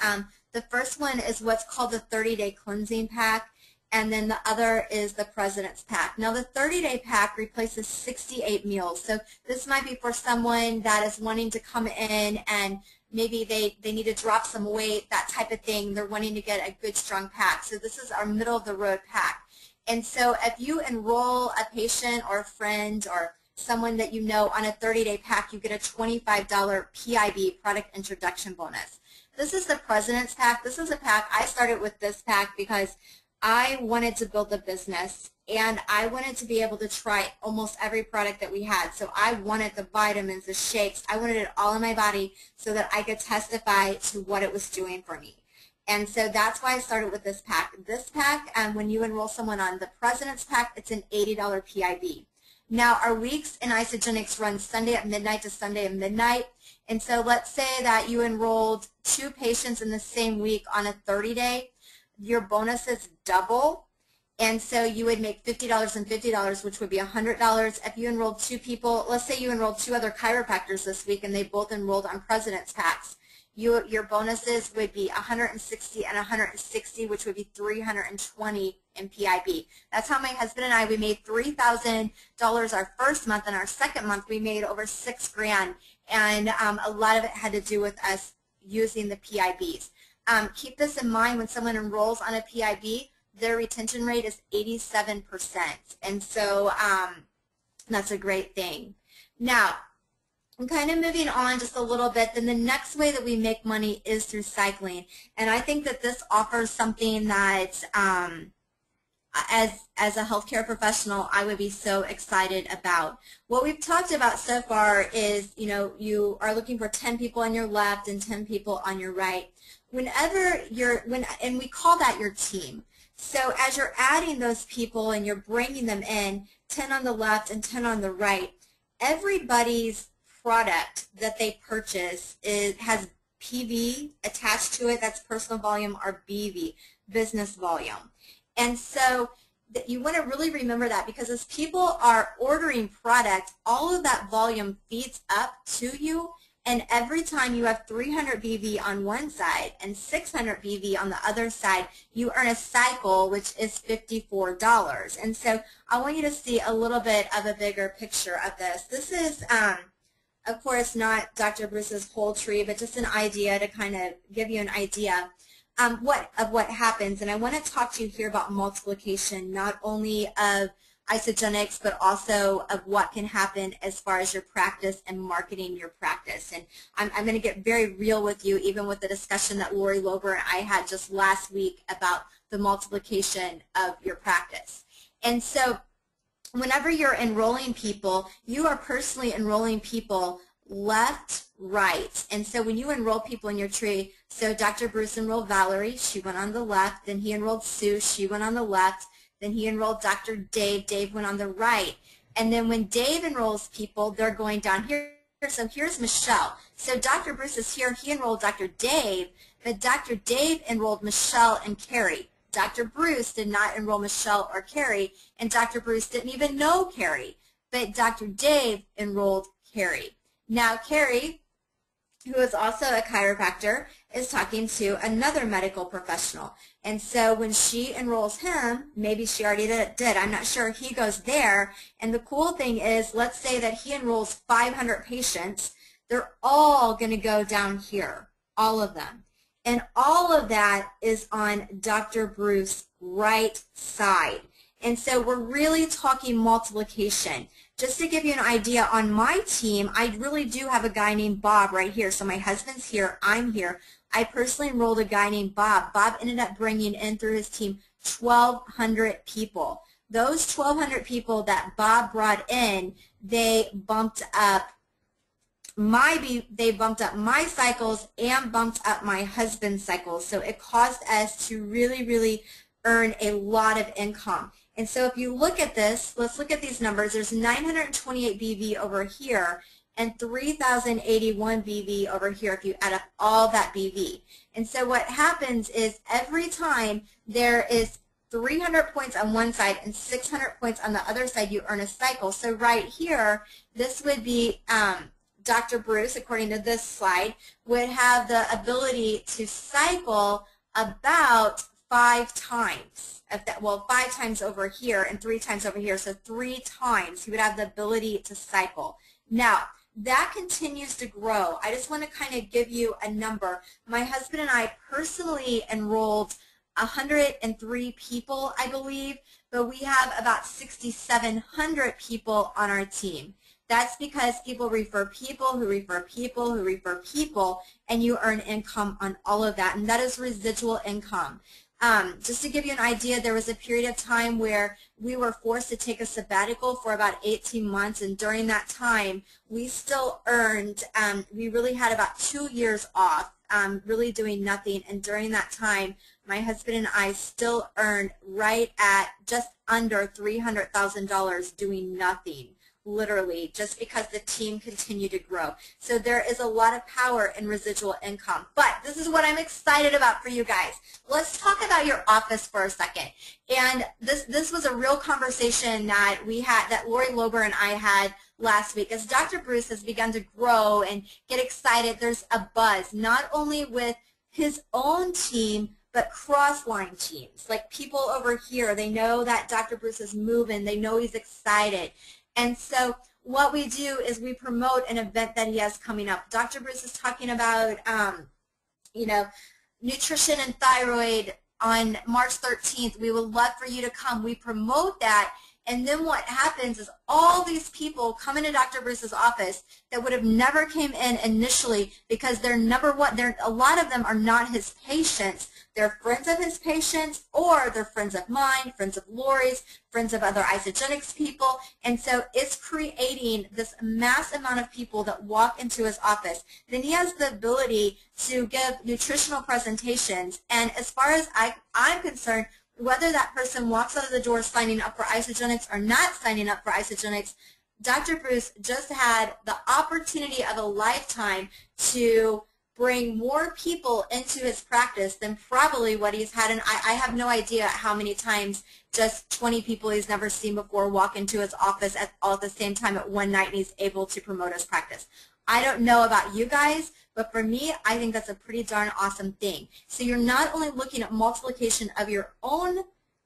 The first one is what's called the 30-day cleansing pack, and then the other is the President's Pack. Now the 30-day pack replaces 68 meals. So this might be for someone that is wanting to come in and maybe they need to drop some weight, that type of thing. They're wanting to get a good strong pack. So this is our middle of the road pack. And so if you enroll a patient or a friend or someone that you know on a 30-day pack, you get a $25 PIB, product introduction bonus. This is the President's Pack. This is a pack. I started with this pack because I wanted to build a business and I wanted to be able to try almost every product that we had. So I wanted the vitamins, the shakes, I wanted it all in my body so that I could testify to what it was doing for me. And so that's why I started with this pack. This pack, when you enroll someone on the President's Pack, it's an $80 PIB. Now our weeks in ISAGENIX run Sunday at midnight to Sunday at midnight. And so let's say that you enrolled 2 patients in the same week on a 30-day. Your bonuses double, and so you would make $50 and $50, which would be $100. If you enrolled 2 people, let's say you enrolled 2 other chiropractors this week and they both enrolled on President's Packs, your bonuses would be $160 and $160, which would be $320 in PIB. That's how my husband and I, we made $3,000 our first month, and our second month we made over $6 grand, and a lot of it had to do with us using the PIBs. Keep this in mind when someone enrolls on a PIB. their retention rate is 87%. And so that's a great thing. Now, I'm kind of moving on just a little bit. Then the next way that we make money is through cycling. And I think that this offers something that as a healthcare professional, I would be so excited about. What we've talked about so far is, you know, you are looking for 10 people on your left and 10 people on your right. Whenever and we call that your team. So as you're adding those people and you're bringing them in, 10 on the left and 10 on the right, everybody's product that they purchase has PV attached to it. That's personal volume, or BV, business volume. And so you want to really remember that, because as people are ordering product, all of that volume feeds up to you, and every time you have 300 BV on one side and 600 BV on the other side, you earn a cycle, which is $54. And so I want you to see a little bit of a bigger picture of this. This is, of course, not Dr. Bruce's whole tree, but just an idea to kind of give you an idea of what happens. And I want to talk to you here about multiplication, not only of ISAGENIX, but also of what can happen as far as your practice and marketing your practice. And I'm going to get very real with you, even with the discussion that Lori Lober and I had just last week about the multiplication of your practice. And so whenever you're enrolling people, you are personally enrolling people left, right. And so when you enroll people in your tree, so Dr. Bruce enrolled Valerie, she went on the left, then he enrolled Sue, she went on the left, then he enrolled Dr. Dave, Dave went on the right. And then when Dave enrolls people, they're going down here. So here's Michelle. So Dr. Bruce is here, he enrolled Dr. Dave, but Dr. Dave enrolled Michelle and Carrie. Dr. Bruce did not enroll Michelle or Carrie, and Dr. Bruce didn't even know Carrie, but Dr. Dave enrolled Carrie. Now Carrie, who is also a chiropractor, is talking to another medical professional. And so when she enrolls him, maybe she already did, I'm not sure, he goes there. And the cool thing is, let's say that he enrolls 500 patients, they're all going to go down here, all of them. And all of that is on Dr. Bruce's right side. And so we're really talking multiplication. Just to give you an idea, on my team, I really do have a guy named Bob right here. So my husband's here, I'm here. I personally enrolled a guy named Bob. Bob ended up bringing in through his team 1,200 people. Those 1,200 people that Bob brought in, they bumped up my cycles and bumped up my husband's cycles. So it caused us to really, really earn a lot of income. And so if you look at this, let's look at these numbers. There's 928 BV over here and 3,081 BV over here if you add up all that BV. And so what happens is every time there is 300 points on one side and 600 points on the other side, you earn a cycle. So right here, this would be Dr. Bruce, according to this slide, would have the ability to cycle about 5 times. Well, 5 times over here and 3 times over here, so 3 times he would have the ability to cycle. Now, that continues to grow. I just want to kind of give you a number. My husband and I personally enrolled 103 people, I believe, but we have about 6,700 people on our team. That's because people refer people who refer people who refer people, and you earn income on all of that, and that is residual income. Just to give you an idea, there was a period of time where we were forced to take a sabbatical for about 18 months, and during that time, we still earned, we really had about 2 years off, really doing nothing, and during that time, my husband and I still earned right at just under $300,000 doing nothing. Literally, just because the team continued to grow. So there is a lot of power in residual income. But this is what I'm excited about for you guys. Let's talk about your office for a second. And this was a real conversation that we had, that Lori Lober and I had last week. As Dr. Bruce has begun to grow and get excited, there's a buzz, not only with his own team, but cross-line teams. Like people over here, they know that Dr. Bruce is moving, they know he's excited. And so what we do is we promote an event that he has coming up. Dr. Bruce is talking about, you know, nutrition and thyroid on March 13th. We would love for you to come. We promote that. And then what happens is all these people come into Dr. Bruce's office that would have never came in initially because they're a lot of them are not his patients. They're friends of his patients, or they're friends of mine, friends of Lori's, friends of other ISAGENIX people. And so it's creating this mass amount of people that walk into his office. Then he has the ability to give nutritional presentations. And as far as I'm concerned, whether that person walks out of the door signing up for ISAGENIX or not signing up for ISAGENIX, Dr. Bruce just had the opportunity of a lifetime to bring more people into his practice than probably what he's had. And I have no idea how many times just 20 people he's never seen before walk into his office all at the same time at one night, and he's able to promote his practice. I don't know about you guys, but for me, I think that's a pretty darn awesome thing. So you're not only looking at multiplication of your own,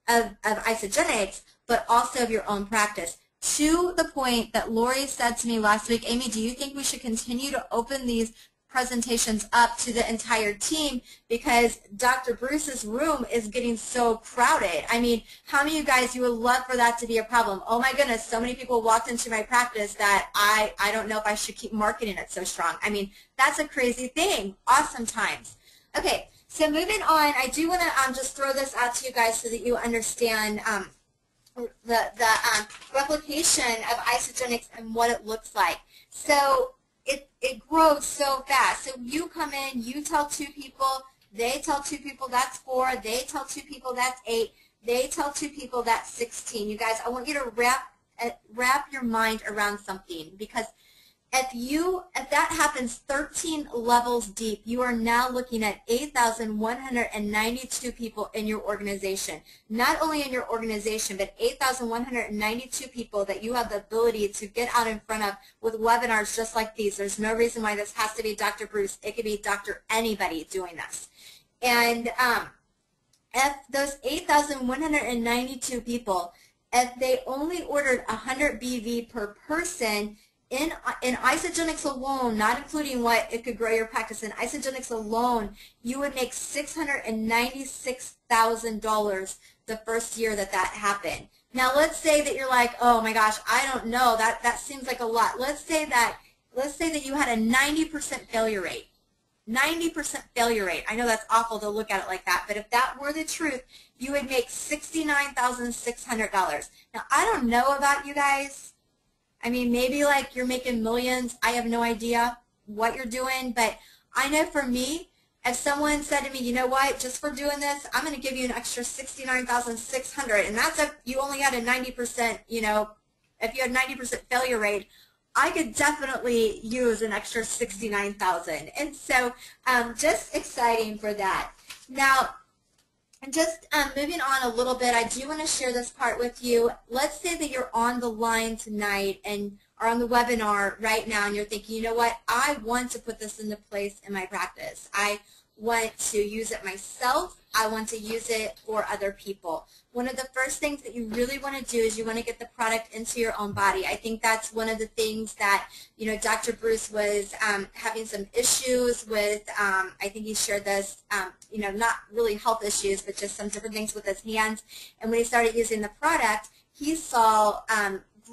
of ISAGENIX, but also of your own practice. To the point that Lori said to me last week, Amy, do you think we should continue to open these presentations up to the entire team because Dr. Bruce's room is getting so crowded? I mean, how many of you guys, you would love for that to be a problem? Oh my goodness, so many people walked into my practice that I don't know if I should keep marketing it so strong. I mean, that's a crazy thing. Awesome times. Okay, so moving on, I do want to just throw this out to you guys so that you understand the replication of ISAGENIX and what it looks like. So it grows so fast. So you come in, you tell 2 people, they tell 2 people, that's 4, they tell 2 people, that's 8, they tell 2 people, that's 16. You guys, I want you to wrap your mind around something, because if that happens 13 levels deep, you are now looking at 8,192 people in your organization. Not only in your organization, but 8,192 people that you have the ability to get out in front of with webinars just like these. There's no reason why this has to be Dr. Bruce. It could be Dr. Anybody doing this. And if those 8,192 people, if they only ordered 100 BV per person, in ISAGENIX alone, not including what it could grow your practice, in ISAGENIX alone, you would make $696,000 the first year that happened. Now, let's say that you're like, oh my gosh, I don't know, that seems like a lot. Let's say that you had a 90% failure rate. 90% failure rate. I know that's awful to look at it like that, but if that were the truth, you would make $69,600. Now, I don't know about you guys. I mean, maybe like you're making millions. I have no idea what you're doing, but I know for me, if someone said to me, you know what, just for doing this, I'm going to give you an extra $69,600, and that's if you only had a 90%, you know, if you had 90% failure rate, I could definitely use an extra $69,000. And so just exciting for that. Now, just moving on a little bit, I do want to share this part with you. Let's say that you're on the line tonight and are on the webinar right now, and you're thinking, you know what, I want to put this into place in my practice. I want to use it myself. I want to use it for other people. One of the first things that you really want to do is you want to get the product into your own body. I think that's one of the things that, you know, Dr. Bruce was having some issues with. I think he shared this, you know, not really health issues, but just some different things with his hands. And when he started using the product, he saw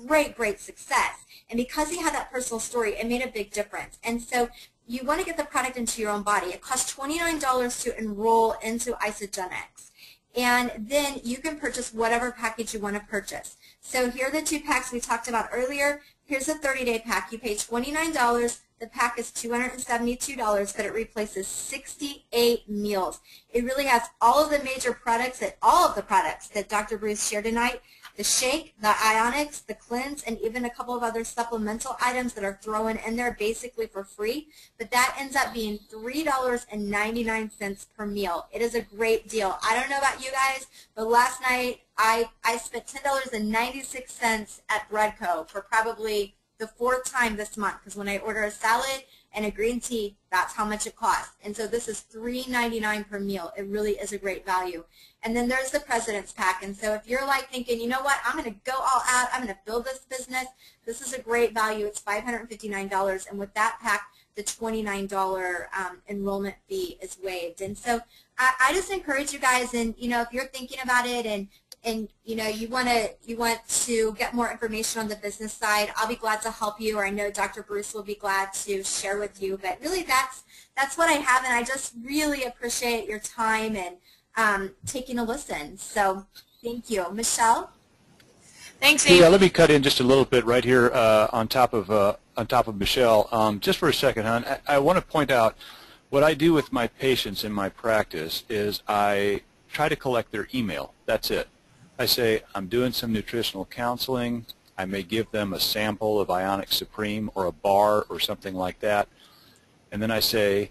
great success. And because he had that personal story, it made a big difference. And so you want to get the product into your own body. It costs $29 to enroll into ISAGENIX. And then you can purchase whatever package you want to purchase. So here are the 2 packs we talked about earlier. Here's a 30-day pack. You pay $29. The pack is $272, but it replaces 68 meals. It really has all of the major products, all of the products that Dr. Bruce shared tonight. The shake, the ionics, the cleanse, and even a couple of other supplemental items that are thrown in there basically for free. But that ends up being $3.99 per meal. It is a great deal. I don't know about you guys, but last night I spent $10.96 at Breadco for probably the 4th time this month, because when I order a salad and a green tea, that's how much it costs. And so this is $3.99 per meal. It really is a great value. And then there's the President's Pack. And so if you're like thinking, you know what, I'm going to go all out, I'm going to build this business, this is a great value. It's $559. And with that pack, the $29 enrollment fee is waived. And so I just encourage you guys, and if you're thinking about it, and you want to get more information on the business side, I'll be glad to help you, or I know Dr. Bruce will be glad to share with you. But really, that's what I have, and I just really appreciate your time and taking a listen. So thank you, Michelle. Thanks, Amy. Yeah, let me cut in just a little bit right here on top of Michelle. Just for a second, hon. I want to point out what I do with my patients in my practice is I try to collect their email. That's it. I say I'm doing some nutritional counseling. I may give them a sample of Ionic Supreme or a bar or something like that, and then I say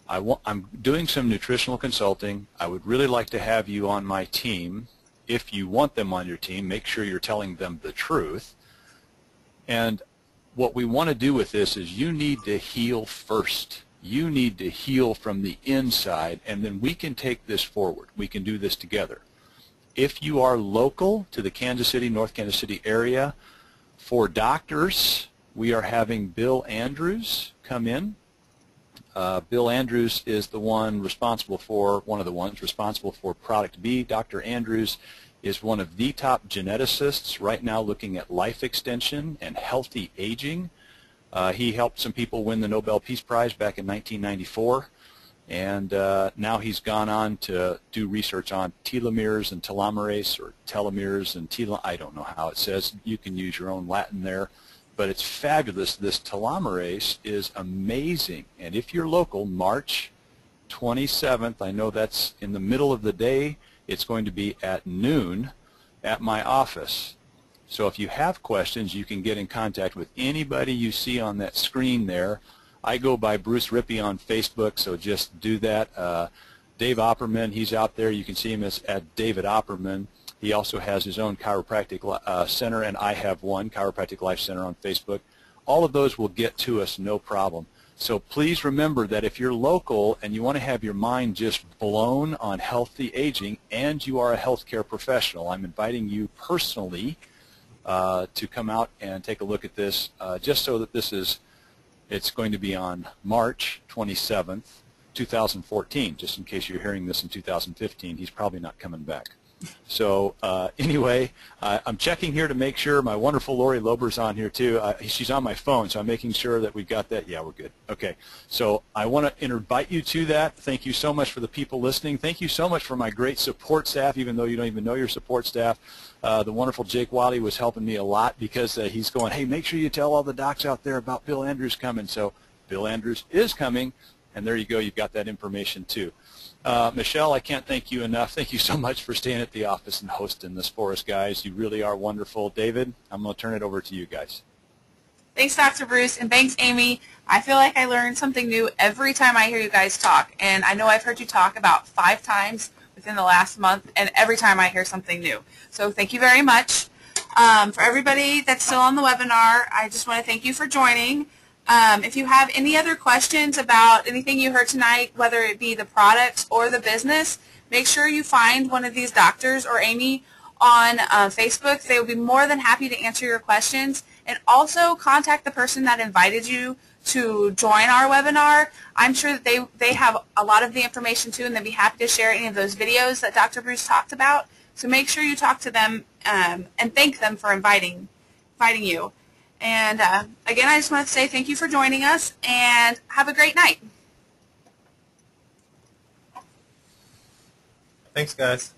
I'm doing some nutritional consulting. I would really like to have you on my team. If you want them on your team, make sure you're telling them the truth. And what we want to do with this is you need to heal first. You need to heal from the inside, and then we can take this forward. We can do this together. If you are local to the Kansas City, North Kansas City area, for doctors, we are having Bill Andrews come in. Bill Andrews is one of the ones responsible for Product B. Dr. Andrews is one of the top geneticists right now looking at life extension and healthy aging. He helped some people win the Nobel Peace Prize back in 1994, and now he's gone on to do research on telomeres and telomerase, or telomeres and I don't know how it says. You can use your own Latin there. But it's fabulous. This telomerase is amazing. And if you're local, March 27th, I know that's in the middle of the day. It's going to be at noon at my office. So if you have questions, you can get in contact with anybody you see on that screen there. I go by Bruce Rippee on Facebook, so just do that. Dave Opperman, he's out there. You can see him at David Opperman. He also has his own chiropractic center, and I have one, Chiropractic Life Center, on Facebook. All of those will get to us, no problem. So please remember that if you're local and you want to have your mind just blown on healthy aging and you are a healthcare professional, I'm inviting you personally to come out and take a look at this, just so that it's going to be on March 27th, 2014, just in case you're hearing this in 2015. He's probably not coming back. So anyway, I'm checking here to make sure. My wonderful Lori Lober's on here too. She's on my phone, so I'm making sure that we got that. Yeah, we're good. Okay. So I want to invite you to that. Thank you so much for the people listening. Thank you so much for my great support staff, even though you don't even know your support staff. The wonderful Jake Wiley was helping me a lot because he's going, hey, make sure you tell all the docs out there about Bill Andrews coming. So Bill Andrews is coming, and there you go. You've got that information too. Michelle, I can't thank you enough. Thank you so much for staying at the office and hosting this for us, guys. You really are wonderful. David, I'm going to turn it over to you guys. Thanks, Dr. Bruce, and thanks, Amy. I feel like I learn something new every time I hear you guys talk, and I know I've heard you talk about 5 times within the last month, and every time I hear something new. So thank you very much. For everybody that's still on the webinar, I just want to thank you for joining. If you have any other questions about anything you heard tonight, whether it be the products or the business, make sure you find one of these doctors or Amy on Facebook. They will be more than happy to answer your questions. And also contact the person that invited you to join our webinar. I'm sure that they have a lot of the information too, and they'd be happy to share any of those videos that Dr. Bruce talked about. So make sure you talk to them and thank them for inviting you. And again, I just want to say thank you for joining us, and have a great night. Thanks, guys.